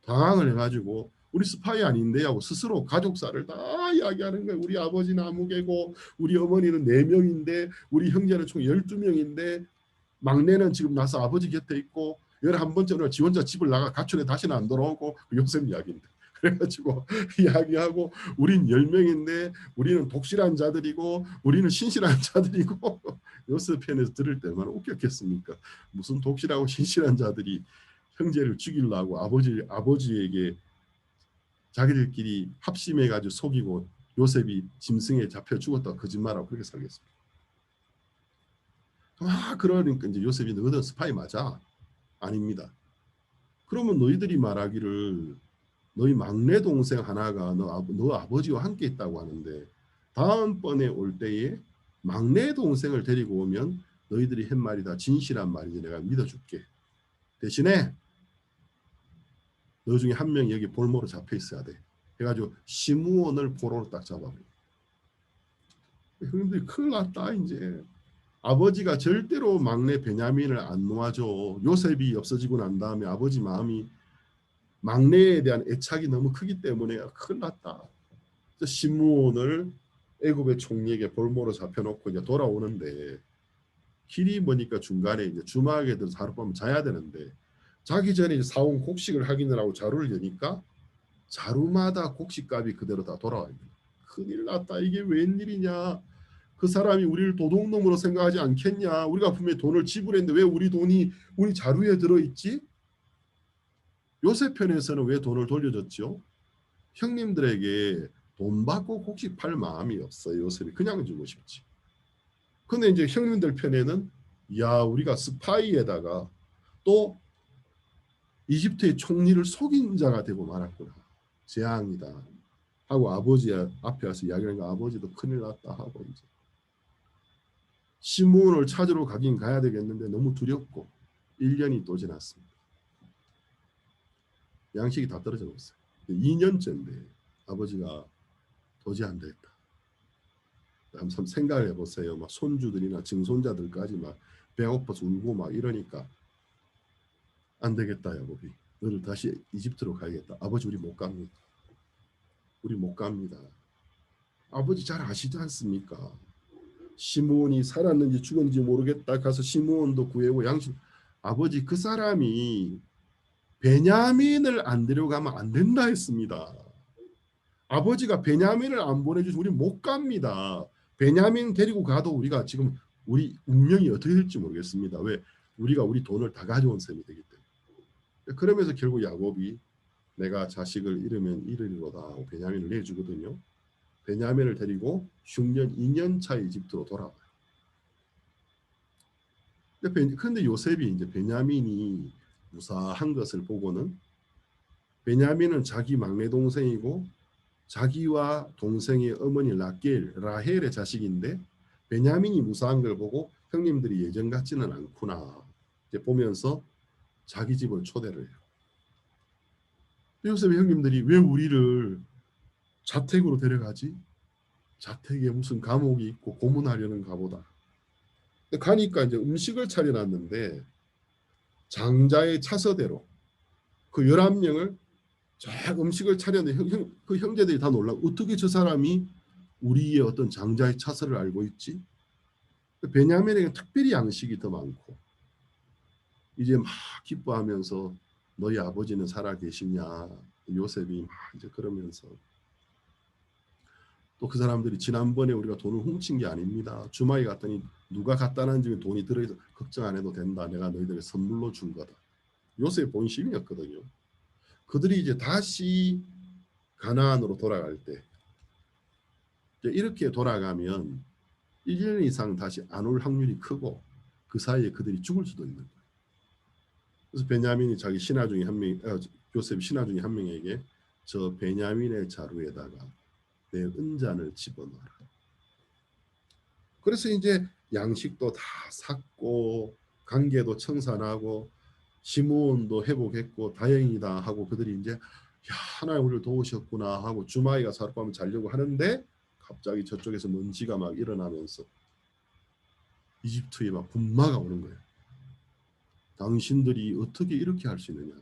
당황을 해가지고 우리 스파이 아닌데 하고 스스로 가족사를 다 이야기하는 거예요. 우리 아버지는 아무개고 우리 어머니는 4명인데 우리 형제는 총 12명인데 막내는 지금 나서 아버지 곁에 있고 11번째는 지 혼자 집을 나가 가출해 다시는 안 돌아오고 요셉 이야기인데 그래가지고 이야기하고 우린 10명인데 우리는 독실한 자들이고 우리는 신실한 자들이고 요셉 편에서 들을 때 얼마나 웃겼겠습니까? 무슨 독실하고 신실한 자들이 형제를 죽이려고 아버지에게 자기들끼리 합심해가지고 속이고 요셉이 짐승에 잡혀 죽었다고 거짓말하고 그렇게 살겠습니다. 그러니까 이제 요셉이 너희들 스파이 맞아? 아닙니다. 그러면 너희들이 말하기를 너희 막내 동생 하나가 너 아버지와 함께 있다고 하는데 다음번에 올 때에 막내 동생을 데리고 오면 너희들이 한 말이 다 진실한 말이지 내가 믿어줄게. 대신에 너 중에 한 명이 여기 볼모로 잡혀 있어야 돼. 해가지고 시므온을 포로로 딱 잡아버려. 형님들이 큰일 났다 이제. 아버지가 절대로 막내 베냐민을 안 놓아줘. 요셉이 없어지고 난 다음에 아버지 마음이 막내에 대한 애착이 너무 크기 때문에 큰일 났다. 시므온을 애굽의 총리에게 볼모로 잡혀놓고 이제 돌아오는데 길이 머니까 중간에 이제 주막에 들어서 하룻밤 자야 되는데 자기 전에 이제 사온 곡식을 확인을 하고 자루를 여니까 자루마다 곡식값이 그대로 다 돌아와 있는. 큰일 났다. 이게 웬일이냐. 그 사람이 우리를 도둑놈으로 생각하지 않겠냐. 우리가 분명히 돈을 지불했는데 왜 우리 돈이 우리 자루에 들어있지? 요셉 편에서는 왜 돈을 돌려줬죠? 형님들에게 돈 받고 곡식 팔 마음이 없어요. 요셉이 그냥 주고 싶지. 근데 이제 형님들 편에는 야 우리가 스파이에다가 또 이집트의 총리를 속인 자가 되고 말았구나. 재앙이다. 하고 아버지 앞에 와서 이야기하니까 아버지도 큰일 났다 하고 이제 시므온을 찾으러 가긴 가야 되겠는데 너무 두렵고 1년이 또 지났습니다. 양식이 다 떨어져 버렸어요. 2년째인데 아버지가 도저히 안 되겠다. 한번 생각을 해보세요. 막 손주들이나 증손자들까지 막 배고파서 울고 막 이러니까 안 되겠다 야곱이. 너를 다시 이집트로 가야겠다. 아버지 우리 못 갑니다. 우리 못 갑니다. 아버지 잘 아시지 않습니까? 시므온이 살았는지 죽었는지 모르겠다. 가서 시므온도 구해오고 양식. 아버지 그 사람이 베냐민을 안 데려가면 안 된다 했습니다. 아버지가 베냐민을 안 보내주시면 우리 못 갑니다. 베냐민 데리고 가도 우리가 지금 우리 운명이 어떻게 될지 모르겠습니다. 왜? 우리가 우리 돈을 다 가져온 셈이 되기 때문에. 그러면서 결국 야곱이 내가 자식을 잃으면 잃으리로다 하고 베냐민을 내주거든요. 베냐민을 데리고 흉년 2년 차 이집트로 돌아와요. 그런데 요셉이 이제 베냐민이 무사한 것을 보고는 베냐민은 자기 막내 동생이고 자기와 동생의 어머니 라헬의 자식인데 베냐민이 무사한 걸 보고 형님들이 예전 같지는 않구나 이제 보면서 자기 집을 초대를 해요. 요셉의 형님들이 왜 우리를 자택으로 데려가지? 자택에 무슨 감옥이 있고 고문하려는가 보다. 가니까 이제 음식을 차려놨는데 장자의 차서대로 그 11명을 쫙 음식을 차렸는데 그 형제들이 다 놀라. 어떻게 저 사람이 우리의 어떤 장자의 차서를 알고 있지? 베냐민에게 특별히 양식이 더 많고 이제 막 기뻐하면서 너희 아버지는 살아 계시냐? 요셉이 막 이제 그러면서 또 그 사람들이 지난번에 우리가 돈을 훔친 게 아닙니다. 주말에 갔더니 누가 갖다 놨는 집에 돈이 들어있어 걱정 안 해도 된다. 내가 너희들에게 선물로 준 거다. 요셉의 본심이었거든요. 그들이 이제 다시 가나안으로 돌아갈 때 이렇게 돌아가면 1년 이상 다시 안 올 확률이 크고 그 사이에 그들이 죽을 수도 있는 거예요. 그래서 베냐민이 자기 신하 중에 한 명, 요셉 신하 중에 한 명에게 저 베냐민의 자루에다가 내 은잔을 집어넣어라. 그래서 이제 양식도 다 샀고 관계도 청산하고 시므온도 회복했고 다행이다 하고 그들이 이제 야, 하나님 우리를 도우셨구나 하고 주마이가 사룻밤을 자려고 하는데 갑자기 저쪽에서 먼지가 막 일어나면서 이집트에 막 분마가 오는 거예요. 당신들이 어떻게 이렇게 할 수 있느냐?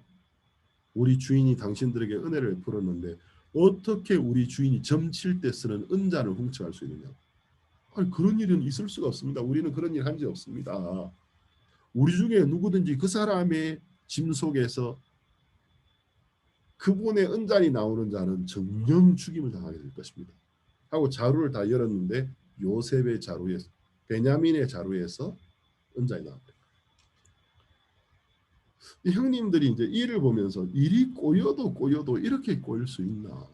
우리 주인이 당신들에게 은혜를 베풀었는데 어떻게 우리 주인이 점칠 때 쓰는 은잔을 훔쳐갈 수 있느냐? 아니, 그런 일은 있을 수가 없습니다. 우리는 그런 일 한 적 없습니다. 우리 중에 누구든지 그 사람의 짐 속에서 그분의 은잔이 나오는 자는 정령 죽임을 당하게 될 것입니다. 하고 자루를 다 열었는데 요셉의 자루에서 베냐민의 자루에서 은잔이 나옵니다. 형님들이 이제 이를 보면서 일이 꼬여도 이렇게 꼬일 수 있나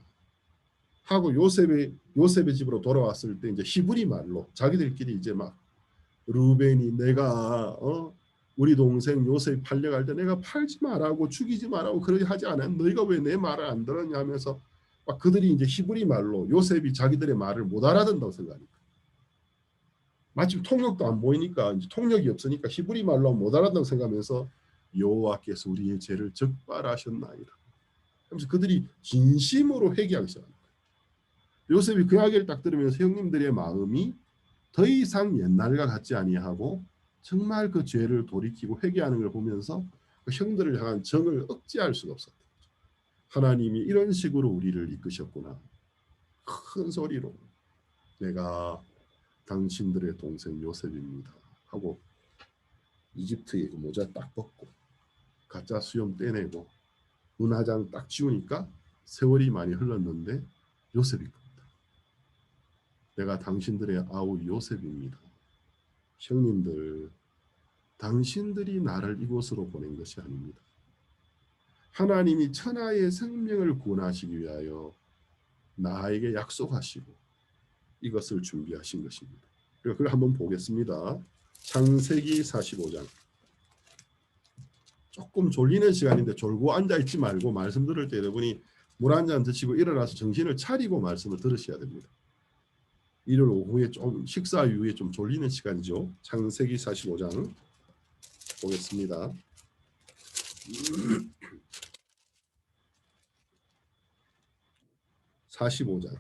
하고 요셉의 집으로 돌아왔을 때 이제 히브리 말로 자기들끼리 이제 막 루벤이 내가 우리 동생 요셉 팔려갈 때 내가 팔지 말라고 죽이지 말라고 그러지 하지 않았 너희가 왜 내 말을 안 들었냐 하면서 막 그들이 이제 히브리 말로 요셉이 자기들의 말을 못 알아듣는다고 생각하니까 마침 통역도 안 보이니까 이제 통역이 없으니까 히브리 말로 못 알아듣는다고 생각하면서 여호와께서 우리의 죄를 적발하셨나이다 하면서 그들이 진심으로 회개하기 시작합니다. 요셉이 그 이야기를 딱 들으면서 형님들의 마음이 더 이상 옛날과 같지 아니하고 정말 그 죄를 돌이키고 회개하는 걸 보면서 그 형들을 향한 정을 억제할 수가 없었다. 하나님이 이런 식으로 우리를 이끄셨구나. 큰 소리로 내가 당신들의 동생 요셉입니다 하고 이집트의 그 모자 딱 벗고 가짜 수염 떼내고 눈화장 딱 지우니까 세월이 많이 흘렀는데 요셉이 겁니다. 내가 당신들의 아우 요셉입니다. 형님들, 당신들이 나를 이곳으로 보낸 것이 아닙니다. 하나님이 천하의 생명을 구원하시기 위하여 나에게 약속하시고 이것을 준비하신 것입니다. 그걸 한번 보겠습니다. 창세기 45장. 조금 졸리는 시간인데 졸고 앉아있지 말고 말씀 들을 때 여러분이 물 한 잔 드시고 일어나서 정신을 차리고 말씀을 들으셔야 됩니다. 일요일 오후에 좀 식사 이후에 좀 졸리는 시간이죠. 창세기 45장 보겠습니다. 45장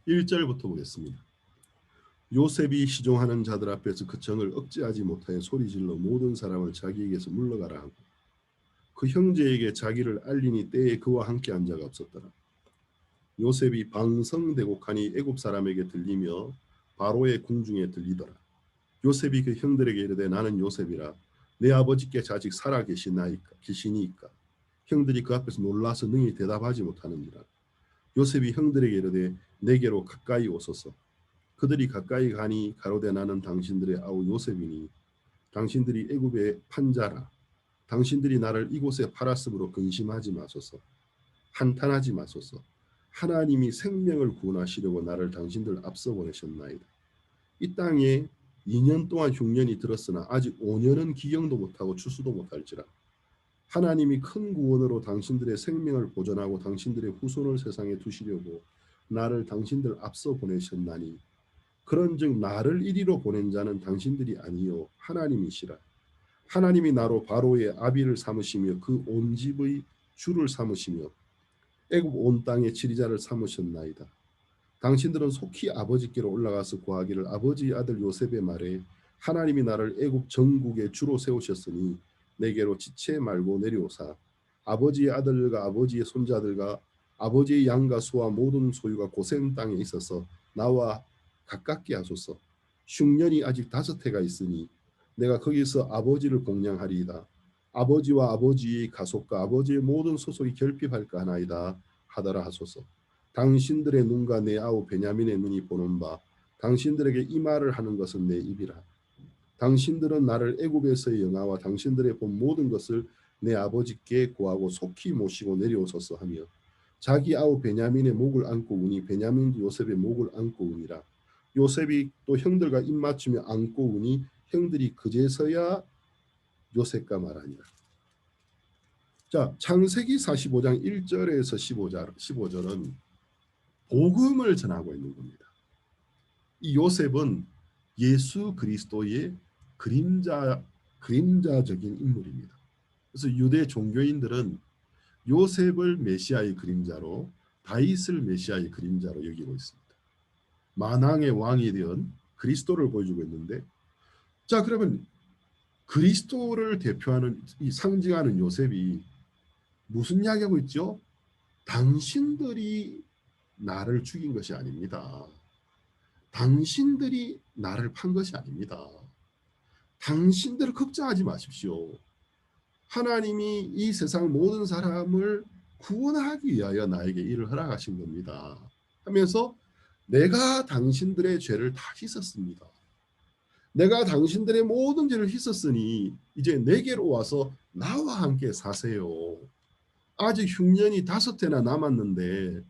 1절부터 보겠습니다. 요셉이 시종하는 자들 앞에서 그 정을 억제하지 못하여 소리질러 모든 사람을 자기에게서 물러가라 하고 그 형제에게 자기를 알리니 때에 그와 함께 한 자가 없었더라. 요셉이 방성대곡하니 애굽 사람에게 들리며 바로의 궁중에 들리더라. 요셉이 그 형들에게 이르되 나는 요셉이라 내 아버지께 아직 살아 계시니까 형들이 그 앞에서 놀라서 능히 대답하지 못하느니라. 요셉이 형들에게 이르되 내게로 가까이 오소서. 그들이 가까이 가니 가로되 나는 당신들의 아우 요셉이니 당신들이 애굽의 판자라. 당신들이 나를 이곳에 팔았으므로 근심하지 마소서. 한탄하지 마소서. 하나님이 생명을 구원하시려고 나를 당신들 앞서 보내셨나이다. 이 땅에 2년 동안 흉년이 들었으나 아직 5년은 기경도 못하고 추수도 못할지라. 하나님이 큰 구원으로 당신들의 생명을 보존하고 당신들의 후손을 세상에 두시려고 나를 당신들 앞서 보내셨나니 그런즉 나를 이리로 보낸 자는 당신들이 아니요 하나님이시라. 하나님이 나로 바로의 아비를 삼으시며 그 온 집의 주를 삼으시며 애굽 온 땅의 지리자를 삼으셨나이다. 당신들은 속히 아버지께로 올라가서 구하기를 아버지의 아들 요셉의 말에 하나님이 나를 애굽 전국의 주로 세우셨으니 내게로 지체 말고 내려오사 아버지의 아들과 아버지의 손자들과 아버지의 양과 소와 모든 소유가 고센 땅에 있어서 나와 가깝게 하소서. 흉년이 아직 5해가 있으니 내가 거기서 아버지를 공양하리이다. 아버지와 아버지의 가속과 아버지의 모든 소속이 결핍할까 하나이다 하더라 하소서. 당신들의 눈과 내 아우 베냐민의 눈이 보는 바 당신들에게 이 말을 하는 것은 내 입이라. 당신들은 나를 애굽에서의 영화와 당신들의 본 모든 것을 내 아버지께 구하고 속히 모시고 내려오소서 하며 자기 아우 베냐민의 목을 안고 우니 베냐민도 요셉의 목을 안고 우니라. 요셉이 또 형들과 입맞추며 안고 우니 형들이 그제서야 요셉과 말하니라. 자, 창세기 45장 1절에서 15절은 복음을 전하고 있는 겁니다. 이 요셉은 예수 그리스도의 그림자적인 인물입니다. 그래서 유대 종교인들은 요셉을 메시아의 그림자로 다윗을 메시아의 그림자로 여기고 있습니다. 만왕의 왕이 된 그리스도를 보여주고 있는데 자 그러면 그리스도를 대표하는 이 상징하는 요셉이 무슨 이야기하고 있죠? 당신들이 나를 죽인 것이 아닙니다. 당신들이 나를 판 것이 아닙니다. 당신들을 걱정하지 마십시오. 하나님이 이 세상 모든 사람을 구원하기 위하여 나에게 이를 허락하신 겁니다. 하면서 내가 당신들의 죄를 다 씻었습니다. 내가 당신들의 모든 죄를 씻었으니 이제 내게로 와서 나와 함께 사세요. 아직 흉년이 5해나 남았는데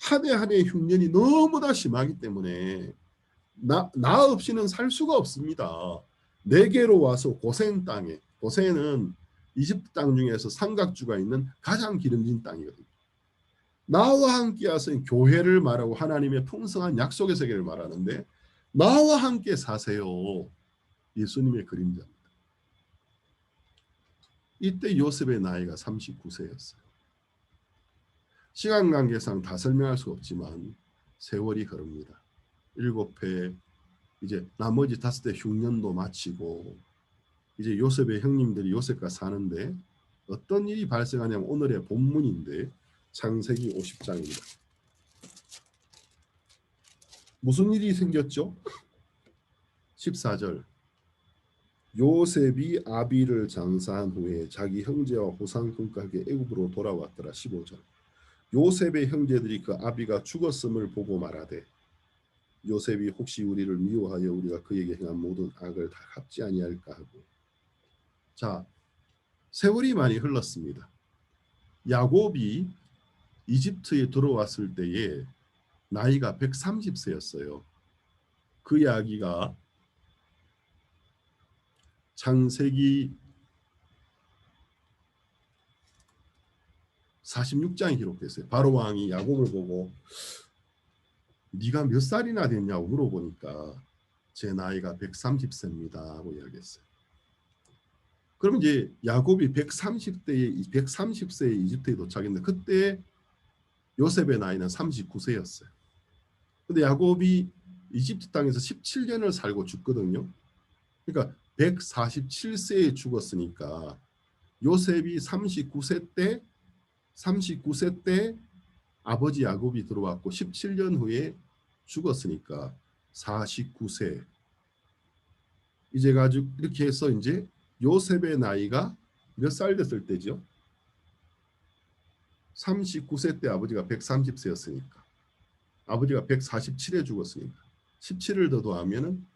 한 해 한 해 흉년이 너무나 심하기 때문에 나 없이는 살 수가 없습니다. 내게로 와서 고센 땅에, 고센은 이집트 땅 중에서 삼각주가 있는 가장 기름진 땅이거든요. 나와 함께 하신 교회를 말하고 하나님의 풍성한 약속의 세계를 말하는데 나와 함께 사세요. 예수님의 그림자입니다. 이때 요셉의 나이가 39세였어요. 시간 관계상 다 설명할 수 없지만 세월이 흐릅니다. 7해 이제 나머지 5대 흉년도 마치고 이제 요셉의 형님들이 요셉과 사는데 어떤 일이 발생하냐면 오늘의 본문인데 창세기 50장입니다. 무슨 일이 생겼죠? 14절 요셉이 아비를 장사한 후에 자기 형제와 호상군과 함께 애굽으로 돌아왔더라. 15절 요셉의 형제들이 그 아비가 죽었음을 보고 말하되 요셉이 혹시 우리를 미워하여 우리가 그에게 행한 모든 악을 다 갚지 아니할까 하고 자 세월이 많이 흘렀습니다. 야곱이 이집트에 들어왔을 때에 나이가 130세였어요. 그 이야기가 창세기 46장에 기록됐어요. 바로 왕이 야곱을 보고 네가 몇 살이나 됐냐고 물어보니까 제 나이가 130세입니다 하고 이야기했어요. 그러면 이제 야곱이 130세에 이집트에 도착했는데 그때 요셉의 나이는 39세였어요. 근데 야곱이 이집트 땅에서 17년을 살고 죽거든요. 그러니까 147세에 죽었으니까 요셉이 39세 때 아버지 야곱이 들어왔고 17년 후에 죽었으니까 49세. 이제 가지고 이렇게 해서 이제 요셉의 나이가 몇 살 됐을 때죠? 39세 때 아버지가 130세였으니까 아버지가 147에 죽었으니까 17을 더 더하면은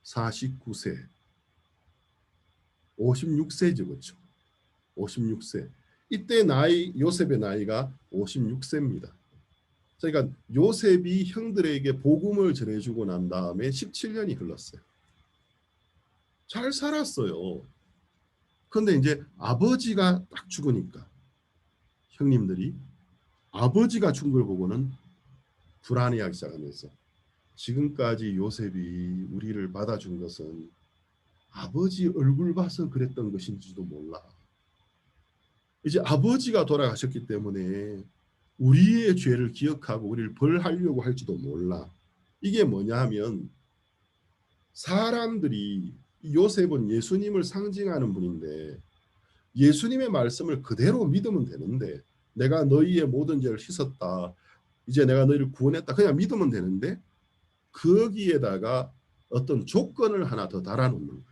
49세 56세죠. 그렇죠? 56세. 이때 요셉의 나이가 56세입니다. 그러니까 요셉이 형들에게 복음을 전해주고 난 다음에 17년이 흘렀어요. 잘 살았어요. 그런데 이제 아버지가 딱 죽으니까 형님들이 아버지가 죽은 걸 보고는 불안해하기 시작하면서 지금까지 요셉이 우리를 받아준 것은 아버지 얼굴 봐서 그랬던 것인지도 몰라. 이제 아버지가 돌아가셨기 때문에 우리의 죄를 기억하고 우리를 벌하려고 할지도 몰라. 이게 뭐냐 하면 사람들이 요셉은 예수님을 상징하는 분인데 예수님의 말씀을 그대로 믿으면 되는데 내가 너희의 모든 죄를 씻었다. 이제 내가 너희를 구원했다. 그냥 믿으면 되는데 거기에다가 어떤 조건을 하나 더 달아놓는 거예요.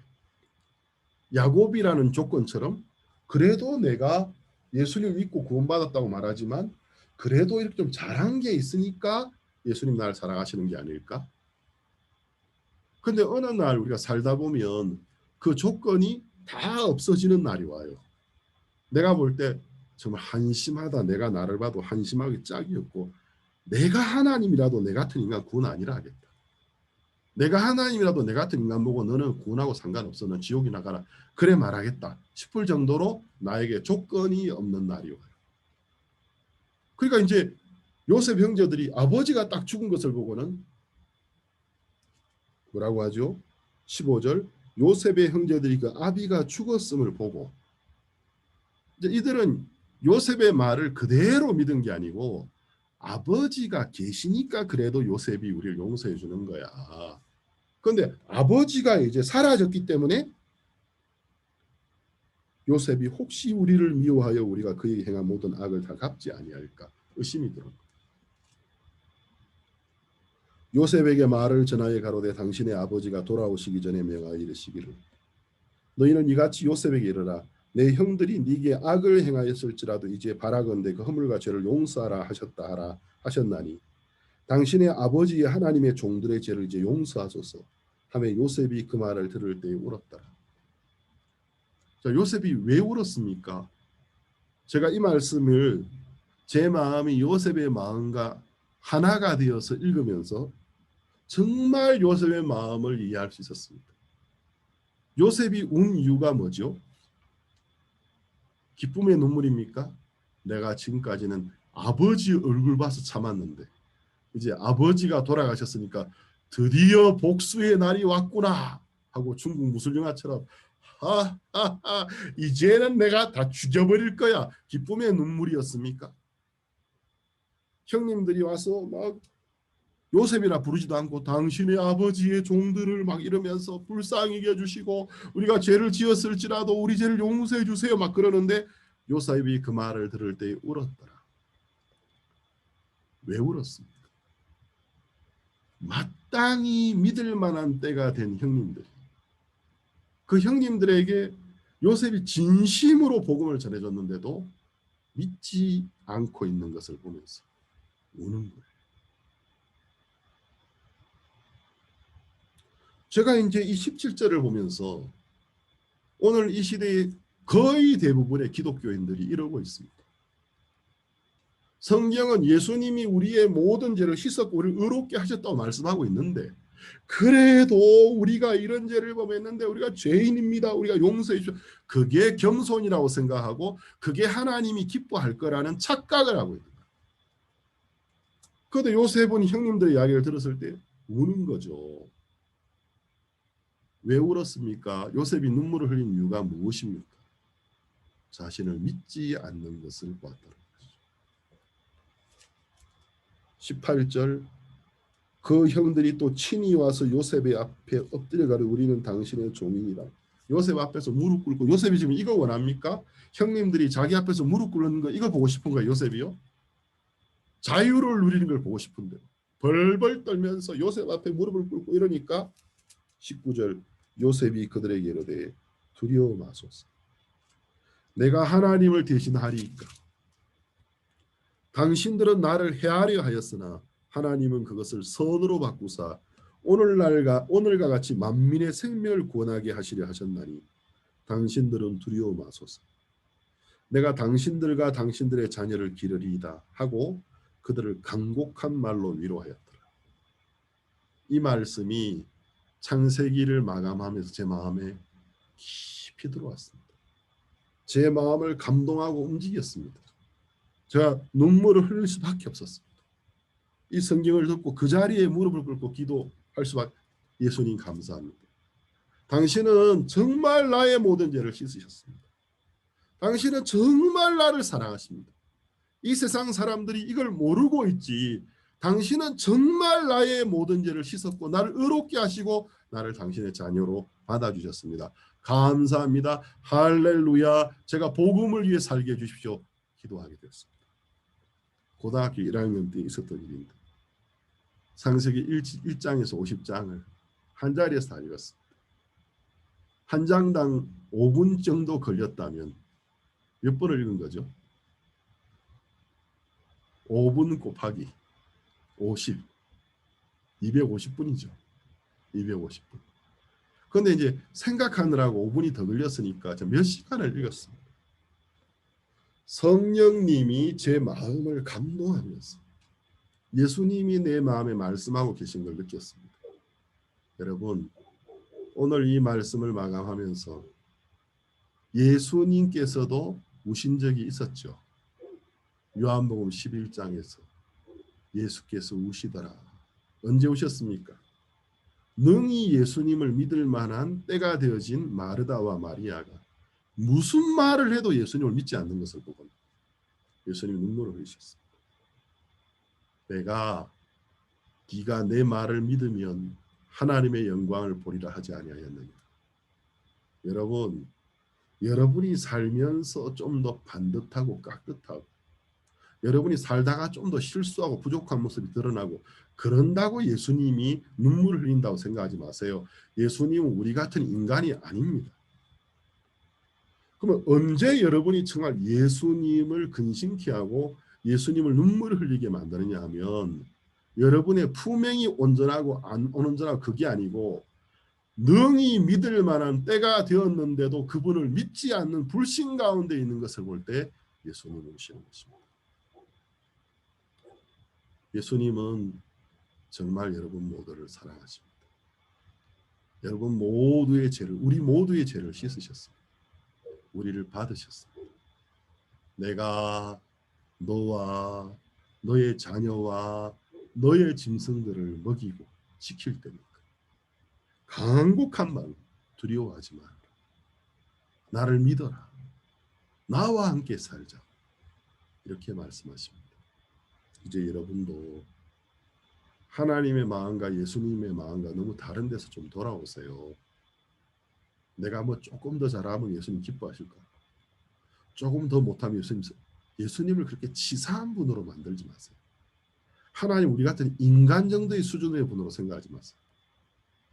야곱이라는 조건처럼 그래도 내가 예수님 믿고 구원받았다고 말하지만 그래도 이렇게 좀 잘한 게 있으니까 예수님 나를 사랑하시는 게 아닐까? 근데 어느 날 우리가 살다 보면 그 조건이 다 없어지는 날이 와요. 내가 볼 때 정말 한심하다. 내가 나를 봐도 한심하게 짝이 없고 내가 하나님이라도 내 같은 인간 구원 아니라 하겠다. 내가 하나님이라도 내 같은 인간 보고 너는 구원하고 상관없어. 너 지옥이나 가라. 그래 말하겠다 싶을 정도로 나에게 조건이 없는 날이 와요. 그러니까 이제 요셉 형제들이 아버지가 딱 죽은 것을 보고는 뭐라고 하죠? 15절 요셉의 형제들이 그 아비가 죽었음을 보고 이제 이들은 요셉의 말을 그대로 믿은 게 아니고 아버지가 계시니까 그래도 요셉이 우리를 용서해 주는 거야. 그런데 아버지가 이제 사라졌기 때문에 요셉이 혹시 우리를 미워하여 우리가 그에게 행한 모든 악을 다 갚지 아니할까 의심이 들어. 요셉에게 말을 전하여 가로되 당신의 아버지가 돌아오시기 전에 명하여 이르시기를 너희는 이같이 요셉에게 이르라 내 형들이 네게 악을 행하였을지라도 이제 바라건대 그 허물과 죄를 용서하라 하셨다 하라 하셨나니 당신의 아버지의 하나님의 종들의 죄를 이제 용서하소서 하며 요셉이 그 말을 들을 때에 울었더라. 자, 요셉이 왜 울었습니까? 제가 이 말씀을 제 마음이 요셉의 마음과 하나가 되어서 읽으면서 정말 요셉의 마음을 이해할 수 있었습니다. 요셉이 운 이유가 뭐죠? 기쁨의 눈물입니까? 내가 지금까지는 아버지 얼굴 봐서 참았는데 이제 아버지가 돌아가셨으니까 드디어 복수의 날이 왔구나 하고 중국 무술 영화처럼 하하하 이제는 내가 다 죽여버릴 거야. 기쁨의 눈물이었습니까? 형님들이 와서 막 요셉이라 부르지도 않고 당신의 아버지의 종들을 막 이러면서 불쌍히 여주시고 우리가 죄를 지었을지라도 우리 죄를 용서해 주세요 막 그러는데 요셉이 그 말을 들을 때 울었더라. 왜 울었습니까? 마땅히 믿을 만한 때가 된 형님들, 그 형님들에게 요셉이 진심으로 복음을 전해줬는데도 믿지 않고 있는 것을 보면서 우는 거예요. 제가 이제 이 17절을 보면서 오늘 이 시대의 거의 대부분의 기독교인들이 이러고 있습니다. 성경은 예수님이 우리의 모든 죄를 씻었고 우리를 의롭게 하셨다고 말씀하고 있는데 그래도 우리가 이런 죄를 범했는데 우리가 죄인입니다. 우리가 용서해 주십시오. 그게 겸손이라고 생각하고 그게 하나님이 기뻐할 거라는 착각을 하고 있는 거예요. 그런데 요셉은 형님들의 이야기를 들었을 때 우는 거죠. 왜 울었습니까? 요셉이 눈물을 흘린 이유가 무엇입니까? 자신을 믿지 않는 것을 보았다는 것이죠. 18절 그 형들이 또 친히 와서 요셉의 앞에 엎드려 가려 우리는 당신의 종이니라. 요셉 앞에서 무릎 꿇고 요셉이 지금 이거 원합니까? 형님들이 자기 앞에서 무릎 꿇는 거 이거 보고 싶은 거예요. 요셉이요. 자유를 누리는 걸 보고 싶은데 벌벌 떨면서 요셉 앞에 무릎을 꿇고 이러니까 19절 요셉이 그들에게 이르되 두려워 마소서. 내가 하나님을 대신하리이까. 당신들은 나를 해하려 하였으나 하나님은 그것을 선으로 바꾸사 오늘과 같이 만민의 생명을 구원하게 하시려 하셨나니 당신들은 두려워 마소서. 내가 당신들과 당신들의 자녀를 기르리이다 하고 그들을 간곡한 말로 위로하였더라. 이 말씀이 창세기를 마감하면서 제 마음에 깊이 들어왔습니다. 제 마음을 감동하고 움직였습니다. 제가 눈물을 흘릴 수밖에 없었습니다. 이 성경을 듣고 그 자리에 무릎을 꿇고 기도할 수밖에. 예수님 감사합니다. 당신은 정말 나의 모든 죄를 씻으셨습니다. 당신은 정말 나를 사랑하십니다. 이 세상 사람들이 이걸 모르고 있지. 당신은 정말 나의 모든 죄를 씻었고 나를 의롭게 하시고 나를 당신의 자녀로 받아주셨습니다. 감사합니다. 할렐루야. 제가 복음을 위해 살게 해주십시오. 기도하게 되었습니다. 고등학교 1학년 때 있었던 일입니다. 창세기 1장에서 50장을 한 자리에서 다 읽었습니다. 한 장당 5분 정도 걸렸다면 몇 번을 읽은 거죠? 5분 곱하기 50, 250분이죠. 250분. 그런데 이제 생각하느라고 5분이 더 걸렸으니까 몇 시간을 읽었습니다. 성령님이 제 마음을 감동하면서 예수님이 내 마음에 말씀하고 계신 걸 느꼈습니다. 여러분, 오늘 이 말씀을 마감하면서 예수님께서도 우신 적이 있었죠. 요한복음 11장에서 예수께서 우시더라. 언제 우셨습니까? 능히 예수님을 믿을 만한 때가 되어진 마르다와 마리아가 무슨 말을 해도 예수님을 믿지 않는 것을 보고 예수님이 눈물을 흘리셨습니다. 네가 내 말을 믿으면 하나님의 영광을 보리라 하지 아니하였느냐. 여러분, 여러분이 살면서 좀 더 반듯하고 깍듯하고 여러분이 살다가 좀 더 실수하고 부족한 모습이 드러나고 그런다고 예수님이 눈물을 흘린다고 생각하지 마세요. 예수님은 우리 같은 인간이 아닙니다. 그러면 언제 여러분이 정말 예수님을 근심케 하고 예수님을 눈물을 흘리게 만드느냐 하면 여러분의 품행이 온전하고 안 온전하고 그게 아니고 능히 믿을 만한 때가 되었는데도 그분을 믿지 않는 불신 가운데 있는 것을 볼 때 예수님을 우시는 것입니다. 예수님은 정말 여러분 모두를 사랑하십니다. 여러분 모두의 죄를, 우리 모두의 죄를 씻으셨습니다. 우리를 받으셨습니다. 내가 너와 너의 자녀와 너의 짐승들을 먹이고 지킬 때니까 간곡한 마음 두려워하지 마라. 나를 믿어라. 나와 함께 살자. 이렇게 말씀하십니다. 이제 여러분도 하나님의 마음과 예수님의 마음과 너무 다른 데서 좀 돌아오세요. 내가 뭐 조금 더 잘하면 예수님 기뻐하실까? 조금 더 못하면 예수님을 그렇게 치사한 분으로 만들지 마세요. 하나님 우리 같은 인간 정도의 수준의 분으로 생각하지 마세요.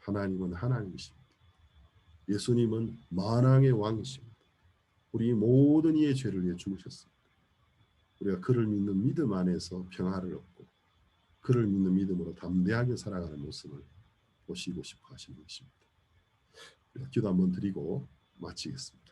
하나님은 하나님이십니다. 예수님은 만왕의 왕이십니다. 우리 모든 이의 죄를 위해 죽으셨습니다. 우리가 그를 믿는 믿음 안에서 평화를 얻고 그를 믿는 믿음으로 담대하게 살아가는 모습을 보시고 싶어 하시는 것입니다. 기도 한번 드리고 마치겠습니다.